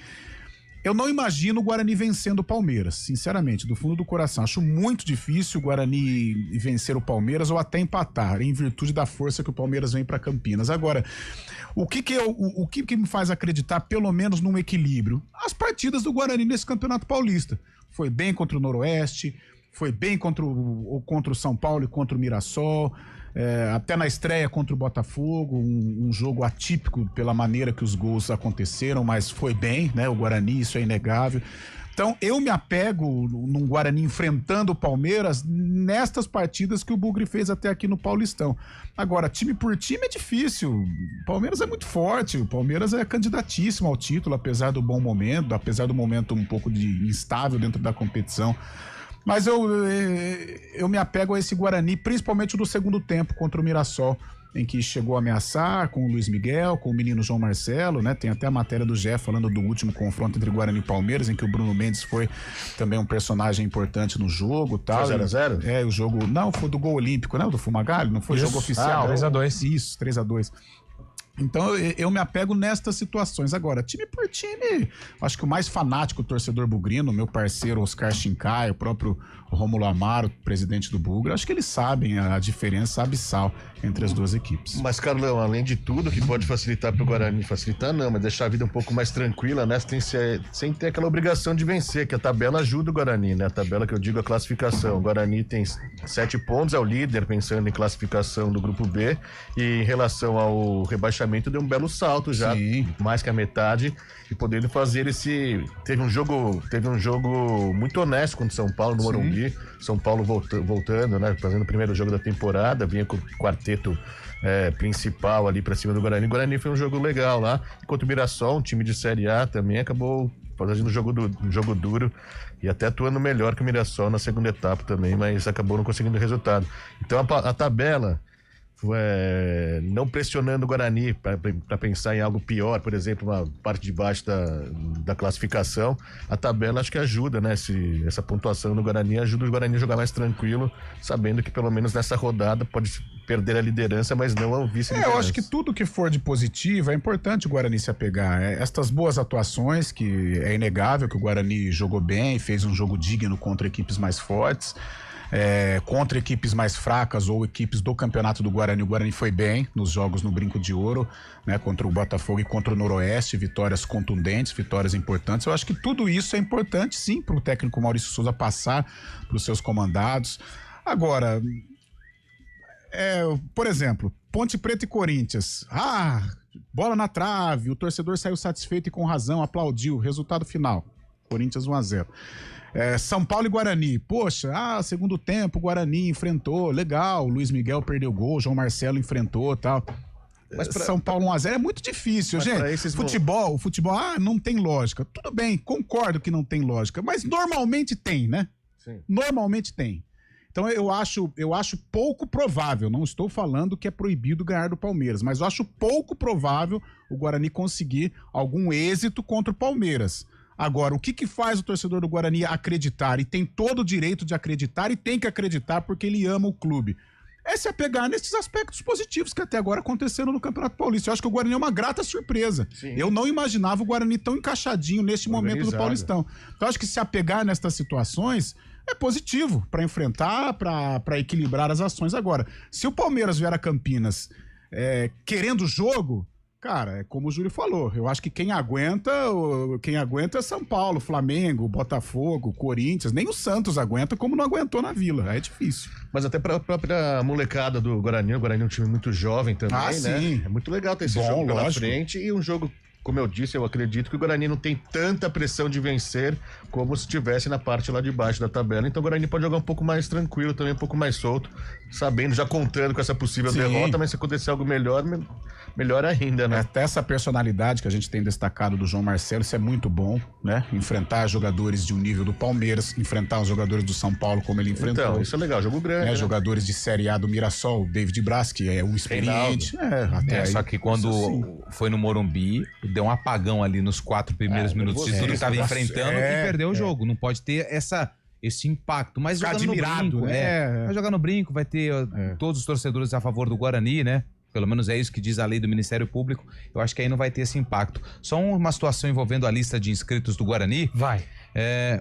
Eu não imagino o Guarani vencendo o Palmeiras, sinceramente, do fundo do coração. Acho muito difícil o Guarani vencer o Palmeiras ou até empatar, em virtude da força que o Palmeiras vem para Campinas. Agora, o que me faz acreditar, pelo menos, num equilíbrio? As partidas do Guarani nesse Campeonato Paulista. Foi bem contra o Noroeste, foi bem contra o São Paulo e contra o Mirassol, até na estreia contra o Botafogo, um jogo atípico pela maneira que os gols aconteceram, mas foi bem, né? O Guarani, isso é inegável. Então eu me apego num Guarani enfrentando o Palmeiras nestas partidas que o Bugre fez até aqui no Paulistão. Agora, time por time é difícil, o Palmeiras é muito forte, o Palmeiras é candidatíssimo ao título, apesar do bom momento, apesar do momento um pouco instável dentro da competição. Mas eu me apego a esse Guarani, principalmente no segundo tempo contra o Mirassol, em que chegou a ameaçar com o Luiz Miguel, com o menino João Marcelo, né? Tem até a matéria do Gé falando do último confronto entre Guarani e Palmeiras, em que o Bruno Mendes foi também um personagem importante no jogo, tal. Foi 0x0? O jogo, não, foi do gol olímpico, né? Do Fumagalli, não foi jogo oficial. 3x2. Isso, 3x2. Então eu me apego nestas situações. Agora, time por time, acho que o mais fanático torcedor bugrino, meu parceiro Oscar Shinkay, o próprio Rômulo Amaro, presidente do Bugre, acho que eles sabem a diferença abissal entre as duas equipes. Mas, Carlão, além de tudo que pode facilitar pro Guarani, facilitar não, mas deixar a vida um pouco mais tranquila, né? Sem ter aquela obrigação de vencer, que a tabela ajuda o Guarani, né? A tabela que eu digo, a classificação. O Guarani tem 7 pontos, é o líder pensando em classificação do grupo B, e em relação ao rebaixamento deu um belo salto já, sim, mais que a metade, e podendo fazer teve um jogo muito honesto contra o São Paulo no Morumbi. São Paulo voltando, né, fazendo o primeiro jogo da temporada, vinha com o quarteto principal ali pra cima do Guarani. O Guarani foi um jogo legal lá, enquanto o Mirassol, um time de Série A, também acabou fazendo um jogo duro e até atuando melhor que o Mirassol na segunda etapa também, mas acabou não conseguindo resultado. Então a tabela, não pressionando o Guarani para pensar em algo pior, por exemplo, uma parte de baixo da classificação, a tabela acho que ajuda, né? Essa pontuação no Guarani ajuda o Guarani a jogar mais tranquilo, sabendo que pelo menos nessa rodada pode perder a liderança, mas não ao vice-liderança. Eu acho que tudo que for de positivo é importante o Guarani se apegar. Estas boas atuações, que é inegável que o Guarani jogou bem, fez um jogo digno contra equipes mais fortes. Contra equipes mais fracas ou equipes do campeonato do Guarani, o Guarani foi bem nos jogos no Brinco de Ouro, né, contra o Botafogo e contra o Noroeste, vitórias contundentes, vitórias importantes. Eu acho que tudo isso é importante, sim, para o técnico Maurício Souza passar para os seus comandados. Agora, por exemplo, Ponte Preta e Corinthians, bola na trave, o torcedor saiu satisfeito e com razão, aplaudiu, resultado final, Corinthians 1-0. São Paulo e Guarani, poxa, segundo tempo o Guarani enfrentou, legal, Luiz Miguel perdeu gol, João Marcelo enfrentou, tal. São Paulo 1-0 é muito difícil, gente. O futebol, não tem lógica. Tudo bem, concordo que não tem lógica, mas normalmente tem, né? Sim. Normalmente tem. Então eu acho pouco provável, não estou falando que é proibido ganhar do Palmeiras, mas eu acho pouco provável o Guarani conseguir algum êxito contra o Palmeiras. Agora, o que faz o torcedor do Guarani acreditar? E tem todo o direito de acreditar e tem que acreditar porque ele ama o clube. É se apegar nesses aspectos positivos que até agora aconteceram no Campeonato Paulista. Eu acho que o Guarani é uma grata surpresa. Sim. Eu não imaginava o Guarani tão encaixadinho neste momento do Paulistão. Então, eu acho que se apegar nestas situações é positivo para enfrentar, para equilibrar as ações. Agora, se o Palmeiras vier a Campinas querendo o jogo, Cara, é como o Júlio falou, eu acho que quem aguenta é São Paulo, Flamengo, Botafogo, Corinthians, nem o Santos aguenta como não aguentou na Vila, é difícil. Mas até pra própria molecada do Guarani, o Guarani é um time muito jovem também, né? Sim. É muito legal ter esse jogo pela frente e um jogo, como eu disse, eu acredito que o Guarani não tem tanta pressão de vencer como se estivesse na parte lá de baixo da tabela. Então o Guarani pode jogar um pouco mais tranquilo, também um pouco mais solto, sabendo, já contando com essa possível derrota, mas se acontecer algo melhor ainda, né? Até essa personalidade que a gente tem destacado do João Marcelo, isso é muito bom, né? Enfrentar jogadores de um nível do Palmeiras, enfrentar os jogadores do São Paulo como ele enfrentou. Então, isso é legal, jogo grande, né? Jogadores de Série A do Mirassol, David Braz, que é um experiente. Só que quando foi no Morumbi, deu um apagão ali nos 4 primeiros minutos de tudo que estava enfrentando e perdeu o jogo. Não pode ter esse impacto. Mas jogando no brinco, vai jogar no brinco, vai ter todos os torcedores a favor do Guarani, né? Pelo menos é isso que diz a lei do Ministério Público. Eu acho que aí não vai ter esse impacto. Só uma situação envolvendo a lista de inscritos do Guarani.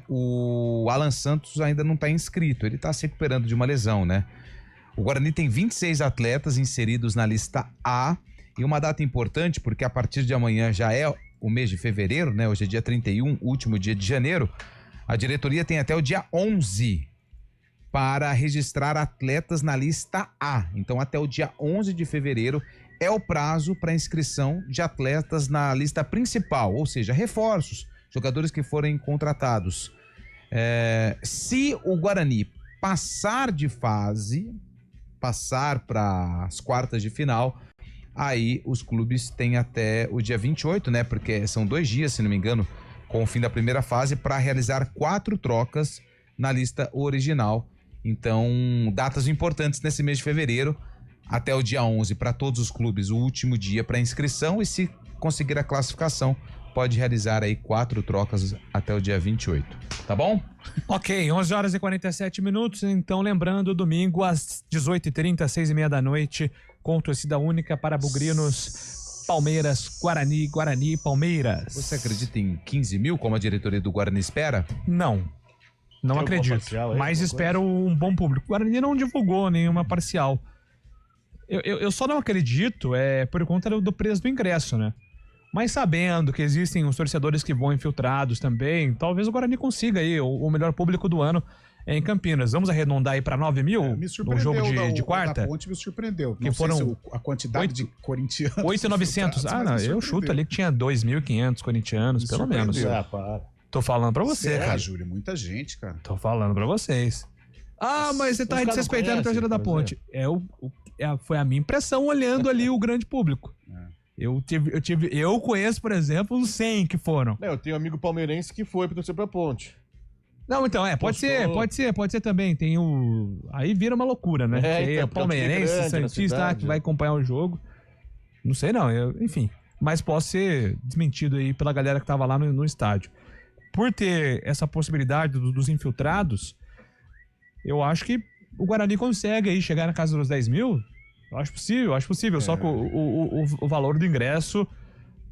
O Alan Santos ainda não está inscrito. Ele está se recuperando de uma lesão, né? O Guarani tem 26 atletas inseridos na lista A. E uma data importante, porque a partir de amanhã já é o mês de fevereiro, né? Hoje é dia 31, último dia de janeiro. A diretoria tem até o dia 11 para registrar atletas na lista A. Então, até o dia 11 de fevereiro é o prazo para inscrição de atletas na lista principal, ou seja, reforços, jogadores que forem contratados. Se o Guarani passar de fase, passar para as quartas de final, aí os clubes têm até o dia 28, né? Porque são 2 dias, se não me engano, com o fim da primeira fase, para realizar 4 trocas na lista original. Então, datas importantes nesse mês de fevereiro, até o dia 11 para todos os clubes, o último dia para inscrição, e se conseguir a classificação, pode realizar aí 4 trocas até o dia 28, tá bom? Ok, 11 horas e 47 minutos, então lembrando, domingo às 18h30, 6h30 da noite, com torcida única para Bugrinos, Palmeiras, Guarani, Palmeiras. Você acredita em 15 mil, como a diretoria do Guarani espera? Não acredito, mas espero um bom público. O Guarani não divulgou nenhuma parcial. Eu só não acredito por conta do preço do ingresso, né? Mas sabendo que existem os torcedores que vão infiltrados também, talvez o Guarani consiga aí o melhor público do ano em Campinas. Vamos arredondar aí para 9 mil no jogo de quarta? A Ponte me surpreendeu. Que foram a quantidade de corintianos. 8.900. Eu chuto ali que tinha 2.500 corintianos, pelo menos. Tô falando pra você, cara. Júlio, muita gente, cara. Tô falando pra vocês. Mas você tá desrespeitando a torcida da Ponte. Foi a minha impressão olhando ali o grande público. Eu conheço, por exemplo, uns 100 que foram. Eu tenho um amigo palmeirense que foi pra torcer pra Ponte. Não, então, pode ser também. Tem aí vira uma loucura, né? Então, palmeirense, santista, que vai acompanhar o jogo. Não sei não, enfim. Mas posso ser desmentido aí pela galera que tava lá no estádio. Por ter essa possibilidade dos infiltrados, eu acho que o Guarani consegue aí chegar na casa dos 10 mil. Eu acho possível. Só que o valor do ingresso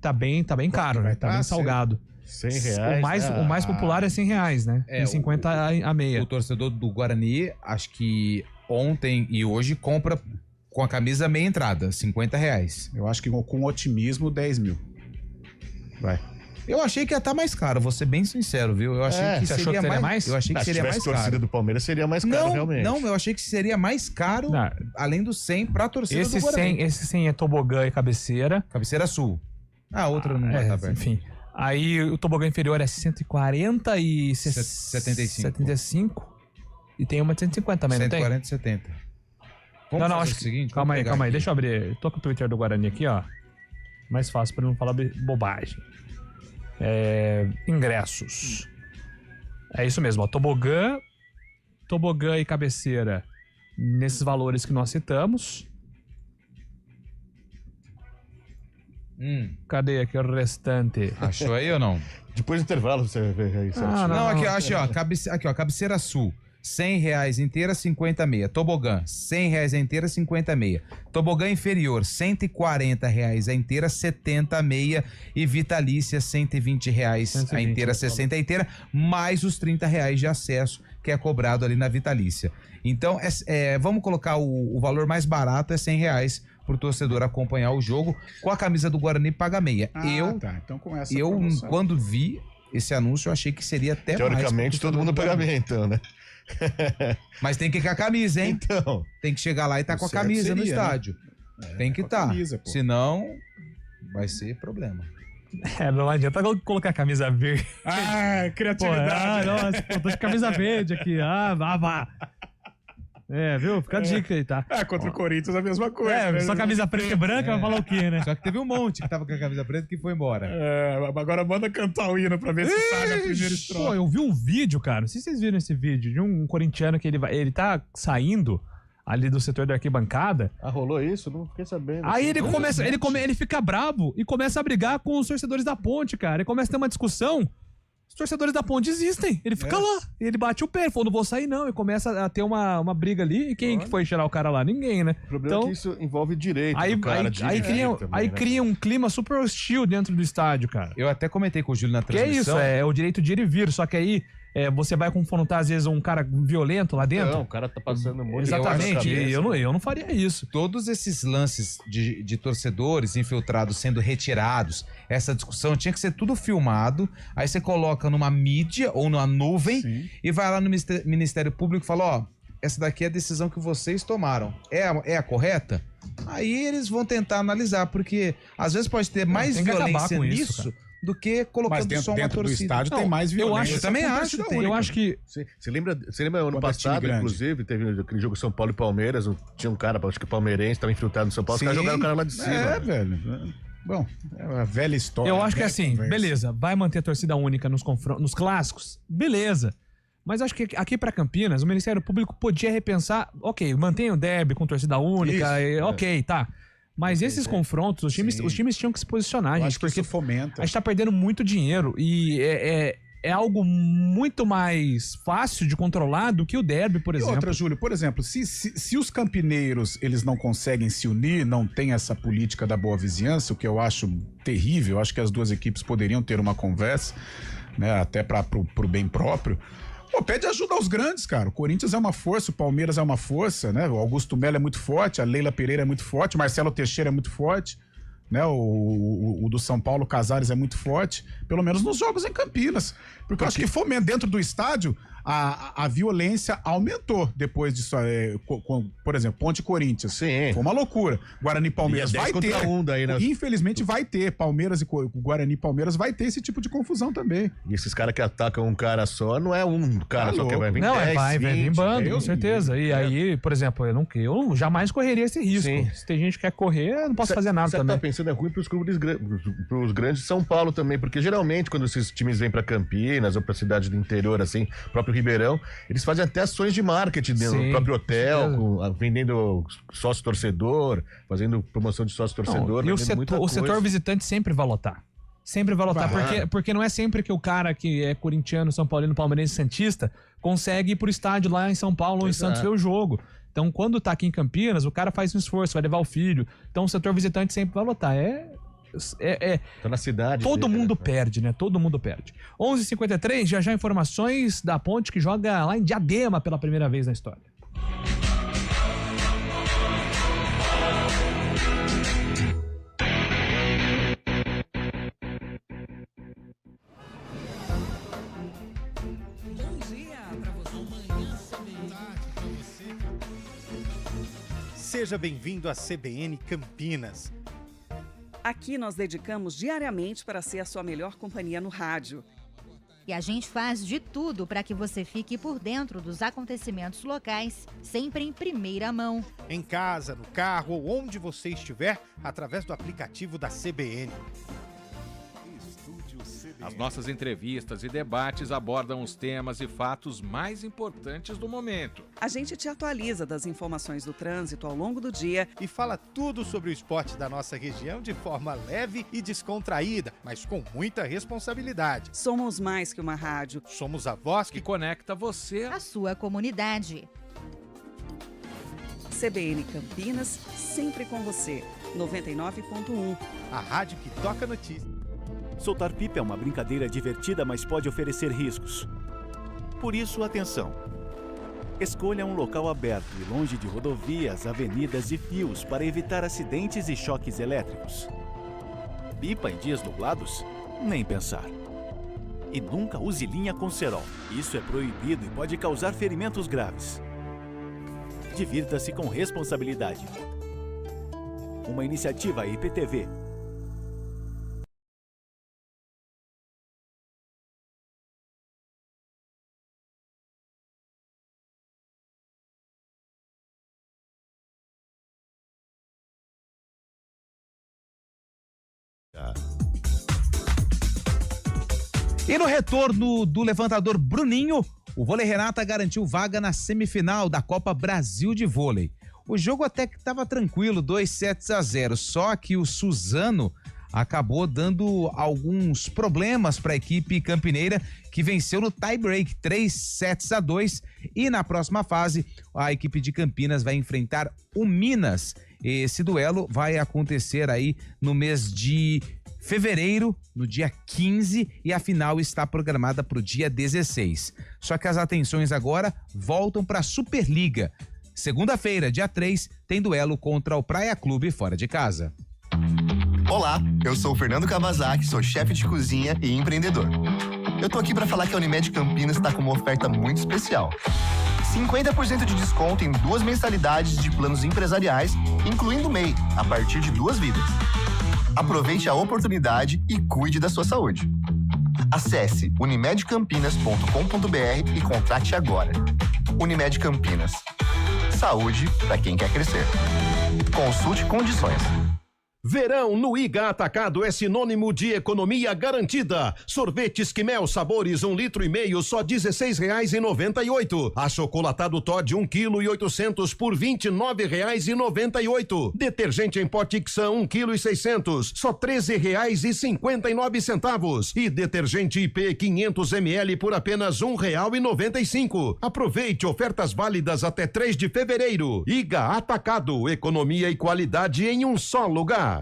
tá bem caro, né? Tá bem salgado. R$100. O mais popular é R$100, né? Tem 50 a meia. O torcedor do Guarani, acho que ontem e hoje compra com a camisa meia entrada, R$50. Eu acho que com otimismo, 10 mil. Vai. Eu achei que ia estar mais caro, vou ser bem sincero, viu? Eu achei que seria mais. Eu achei que seria mais caro. Se tivesse torcida do Palmeiras, seria mais caro, realmente. Não, eu achei que seria mais caro, além do 100, pra torcida do Guarani. Esse 100 é tobogã e cabeceira. Cabeceira sul. A outra não vai estar perto. Enfim. Aí o tobogã inferior é 140 e 75. E tem uma de 150 também, não tem? 140 e 70. Não, acho que... seguinte, calma aí, deixa eu abrir. Tô com o Twitter do Guarani aqui, ó. Mais fácil pra não falar bobagem. Ingressos. É isso mesmo, ó. Tobogã e cabeceira nesses valores que nós citamos. Cadê aqui o restante? Achou aí ou não? Depois do intervalo você vai ver aí. Não, aqui, ó, aqui, ó, cabeceira sul. R$100 inteira, 50 meia. Tobogã, R$100 a inteira, 50 meia. Tobogã inferior, R$140 a inteira, 70 meia. E vitalícia, R$120 a inteira, 60 inteira, mais os R$30 de acesso que é cobrado ali na vitalícia. Então, vamos colocar o valor mais barato é R$100 pro torcedor acompanhar o jogo. Com a camisa do Guarani paga meia. Então com essa promoção. Quando vi esse anúncio, eu achei que seria até teoricamente, todo mundo paga meia, então, né? Mas tem que ir com a camisa, hein? Então. Tem que chegar lá e tá com a camisa no estádio. Né? Tem que estar. Senão, vai ser problema. Não adianta colocar a camisa verde. Criatividade. Nossa, tô de camisa verde aqui. Vá. Viu? Fica a dica aí, tá? Contra o Corinthians a mesma coisa. Né? Só camisa preta e branca, vai falar o quê, né? Só que teve um monte que tava com a camisa preta que foi embora. Agora manda cantar o hino pra ver se sai a primeira estrofe. Pô, eu vi um vídeo, cara, não sei se vocês viram esse vídeo, de um corintiano que ele tá saindo ali do setor da arquibancada. Rolou isso? Não fiquei sabendo. Aí ele fica bravo e começa a brigar com os torcedores da Ponte, cara. Ele começa a ter uma discussão. Os torcedores da Ponte desistem. Ele fica lá. Ele bate o pé. Ele falou, não vou sair não. E começa a ter uma briga ali. E quem que foi tirar o cara lá? Ninguém, né? O problema é que isso envolve direito do cara. Aí cria um clima super hostil dentro do estádio, cara. Eu até comentei com o Júlio na transmissão. Que é isso? É o direito de ir e vir. Só que aí você vai confrontar, às vezes, um cara violento lá dentro. Não, o cara tá passando um monte Exatamente. de eu não faria isso. Todos esses lances de torcedores infiltrados sendo retirados, essa discussão tinha que ser tudo filmado. Aí você coloca numa mídia ou numa nuvem e vai lá no Ministério Público e fala, essa daqui é a decisão que vocês tomaram. É a correta? Aí eles vão tentar analisar, porque às vezes pode ter mais violência nisso do que colocando só uma torcida. Do estádio tem mais violência. Eu também acho. Eu acho que... Você lembra ano passado, inclusive, teve aquele jogo São Paulo e Palmeiras, tinha um cara, acho que palmeirense, tava infiltrado no São Paulo, os caras jogaram o cara lá de cima. Velho. Bom, é uma velha história. Eu acho que assim, beleza, vai manter a torcida única nos clássicos, beleza. Mas acho que aqui pra Campinas, o Ministério Público podia repensar, mantém o derby com torcida única, tá. Mas esses confrontos, os times tinham que se posicionar, gente, porque isso fomenta. A gente tá perdendo muito dinheiro e é algo muito mais fácil de controlar do que o derby, por exemplo. E outra, Júlio, por exemplo, se os campineiros eles não conseguem se unir, não tem essa política da boa vizinhança, o que eu acho terrível, acho que as duas equipes poderiam ter uma conversa, né, até pro bem próprio. Pede ajuda aos grandes, cara. O Corinthians é uma força, o Palmeiras é uma força, né? O Augusto Melo é muito forte, a Leila Pereira é muito forte, o Marcelo Teixeira é muito forte, né? O do São Paulo, Casares, é muito forte, pelo menos nos jogos em Campinas. Porque eu acho que fomenta dentro do estádio, a violência aumentou depois disso. Por exemplo, Ponte Corinthians. Sim. Foi uma loucura. Guarani Palmeiras vai ter. Daí, né? Infelizmente vai ter. Palmeiras e Guarani Palmeiras vai ter esse tipo de confusão também. E esses caras que atacam um cara só, não é um cara só que vai vir 10, vai vir bando, com certeza. E aí, por exemplo, eu jamais correria esse risco. Sim. Se tem gente que quer correr, eu não posso fazer nada também. Você tá pensando, é ruim pros clubes pros grandes de São Paulo também, porque geralmente quando esses times vêm pra Campinas ou pra cidade do interior, assim, próprio Ribeirão, eles fazem até ações de marketing dentro do próprio hotel, vendendo sócio-torcedor, fazendo promoção de sócio-torcedor. E o setor visitante sempre vai lotar. Sempre vai lotar, porque não é sempre que o cara que é corintiano, São Paulino, palmeirense, santista, consegue ir pro estádio lá em São Paulo ou em Santos ver o jogo. Então, quando tá aqui em Campinas, o cara faz um esforço, vai levar o filho. Então, o setor visitante sempre vai lotar. Tá na cidade. Todo mundo perde, né? Todo mundo perde. 11h53, já informações da Ponte que joga lá em Diadema pela primeira vez na história. Seja bem-vindo à CBN Campinas. Aqui nós dedicamos diariamente para ser a sua melhor companhia no rádio. E a gente faz de tudo para que você fique por dentro dos acontecimentos locais, sempre em primeira mão. Em casa, no carro ou onde você estiver, através do aplicativo da CBN. As nossas entrevistas e debates abordam os temas e fatos mais importantes do momento. A gente te atualiza das informações do trânsito ao longo do dia e fala tudo sobre o esporte da nossa região de forma leve e descontraída, mas com muita responsabilidade. Somos mais que uma rádio. Somos a voz que conecta você à sua comunidade. CBN Campinas, sempre com você. 99.1. A rádio que toca notícia. Soltar pipa é uma brincadeira divertida, mas pode oferecer riscos. Por isso, atenção! Escolha um local aberto e longe de rodovias, avenidas e fios para evitar acidentes e choques elétricos. Pipa em dias nublados? Nem pensar. E nunca use linha com cerol. Isso é proibido e pode causar ferimentos graves. Divirta-se com responsabilidade. Uma iniciativa IPTV. E no retorno do levantador Bruninho, o Vôlei Renata garantiu vaga na semifinal da Copa Brasil de Vôlei. O jogo até que estava tranquilo, 2-0, só que o Suzano acabou dando alguns problemas para a equipe campineira, que venceu no tie-break 3-2, e na próxima fase a equipe de Campinas vai enfrentar o Minas. Esse duelo vai acontecer aí no mês de fevereiro, no dia 15, e a final está programada para o dia 16. Só que as atenções agora voltam para a Superliga. Segunda-feira, dia 3, tem duelo contra o Praia Clube fora de casa. Olá, eu sou o Fernando Kawasaki, sou chefe de cozinha e empreendedor. Eu tô aqui para falar que a Unimed Campinas está com uma oferta muito especial. 50% de desconto em 2 mensalidades de planos empresariais, incluindo o MEI, a partir de 2 vidas. Aproveite a oportunidade e cuide da sua saúde. Acesse unimedcampinas.com.br e contrate agora. Unimed Campinas. Saúde para quem quer crescer. Consulte condições. Verão no Iga Atacado é sinônimo de economia garantida. Sorvetes Quimel sabores 1,5 litro só R$16,98. Achocolatado Toddy 1,8 kg por R$29,98. Detergente em pó Tixan 1,6 kg só R$13,59. E detergente IP 500 ml por apenas R$1,95. Aproveite ofertas válidas até 3 de fevereiro. Iga Atacado, economia e qualidade em um só lugar.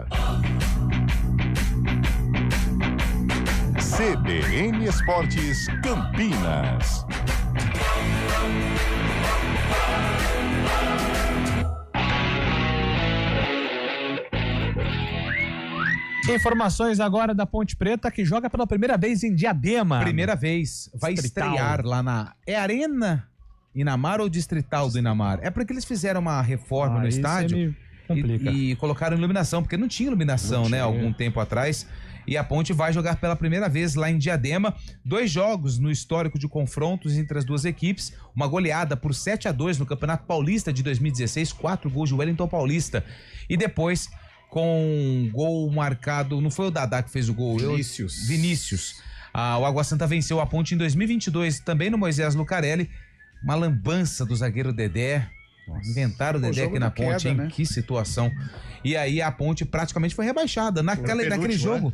CBN Esportes Campinas. Informações agora da Ponte Preta, que joga pela primeira vez em Diadema. Primeira vez. Vai estrear lá na... É Arena Inamar ou Distrital do Inamar? É porque eles fizeram uma reforma no estádio e colocaram iluminação, porque não tinha iluminação, né, algum tempo atrás. E a Ponte vai jogar pela primeira vez lá em Diadema. 2 jogos no histórico de confrontos entre as duas equipes. Uma goleada por 7-2 no Campeonato Paulista de 2016. 4 gols de Wellington Paulista. E depois, com um gol marcado... Não foi o Dadá que fez o gol? Vinícius. O Água Santa venceu a Ponte em 2022, também no Moisés Lucarelli. Uma lambança do zagueiro Dedé. Nossa. Inventaram o Dedé aqui na Ponte, queda, hein? Né? Que situação. E aí a Ponte praticamente foi rebaixada. Naquele jogo,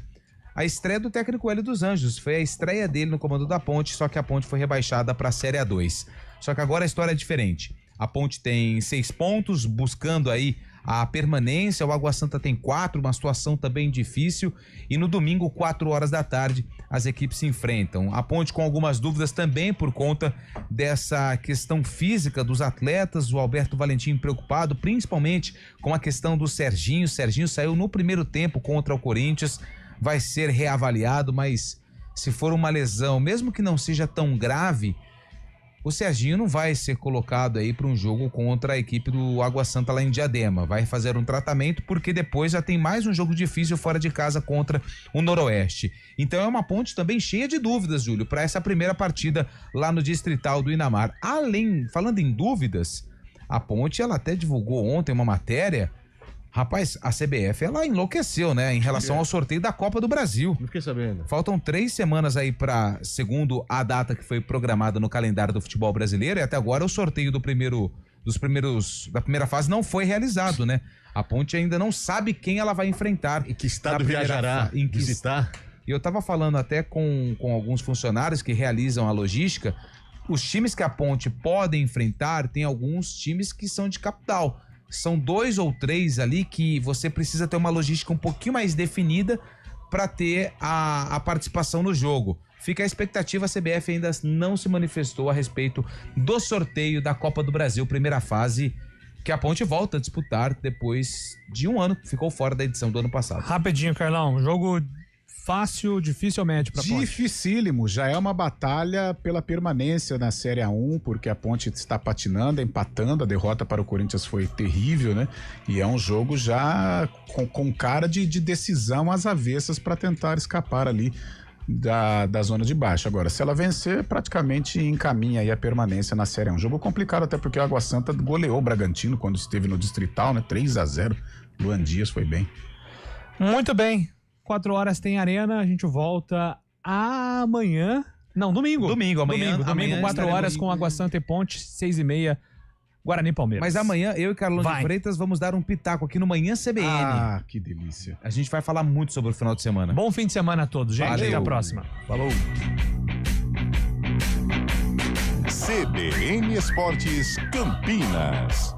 a estreia do técnico Hélio dos Anjos. Foi a estreia dele no comando da Ponte, só que a Ponte foi rebaixada para a Série A2. Só que agora a história é diferente. A Ponte tem 6 pontos, buscando aí a permanência. O Água Santa tem 4, uma situação também difícil. E no domingo, 4 horas da tarde, as equipes se enfrentam. A Ponte com algumas dúvidas também por conta dessa questão física dos atletas. O Alberto Valentim preocupado, principalmente com a questão do Serginho. O Serginho saiu no primeiro tempo contra o Corinthians. Vai ser reavaliado, mas se for uma lesão, mesmo que não seja tão grave, o Serginho não vai ser colocado aí para um jogo contra a equipe do Água Santa lá em Diadema. Vai fazer um tratamento, porque depois já tem mais um jogo difícil fora de casa contra o Noroeste. Então é uma Ponte também cheia de dúvidas, Júlio, para essa primeira partida lá no Distrital do Inamar. Falando em dúvidas, a Ponte, ela até divulgou ontem uma matéria. Rapaz, a CBF, ela enlouqueceu, né? Em relação ao sorteio da Copa do Brasil. Não fiquei sabendo. Faltam 3 semanas aí segundo a data que foi programada no calendário do futebol brasileiro, e até agora o sorteio da primeira fase não foi realizado, né? A Ponte ainda não sabe quem ela vai enfrentar. E que estado viajará visitar. E eu tava falando até com alguns funcionários que realizam a logística. Os times que a Ponte pode enfrentar, tem alguns times que são de capital. São 2 ou 3 ali que você precisa ter uma logística um pouquinho mais definida para ter a participação no jogo. fica a expectativa. A CBF ainda não se manifestou a respeito do sorteio da Copa do Brasil, primeira fase, que a Ponte volta a disputar depois de um ano, ficou fora da edição do ano passado. Rapidinho, Carlão, jogo fácil, dificilmente pra Ponte. Dificílimo, já é uma batalha pela permanência na Série A1, porque a Ponte está patinando, empatando, a derrota para o Corinthians foi terrível, né? E é um jogo já com cara de decisão às avessas para tentar escapar ali da zona de baixo. Agora, se ela vencer, praticamente encaminha aí a permanência na Série A. Um jogo complicado, até porque o Água Santa goleou o Bragantino quando esteve no Distrital, né? 3-0. Luan Dias foi bem. Muito bem. 4 horas tem Arena, a gente volta amanhã. Não, domingo. Domingo, 4 horas com Água Santa e Ponte, 6h30, Guarani e Palmeiras. Mas amanhã, eu e Carlão de Freitas vamos dar um pitaco aqui no Manhã CBN. Ah, que delícia. A gente vai falar muito sobre o final de semana. Bom fim de semana a todos, gente. Valeu. Até a próxima. Falou. CBN Esportes Campinas.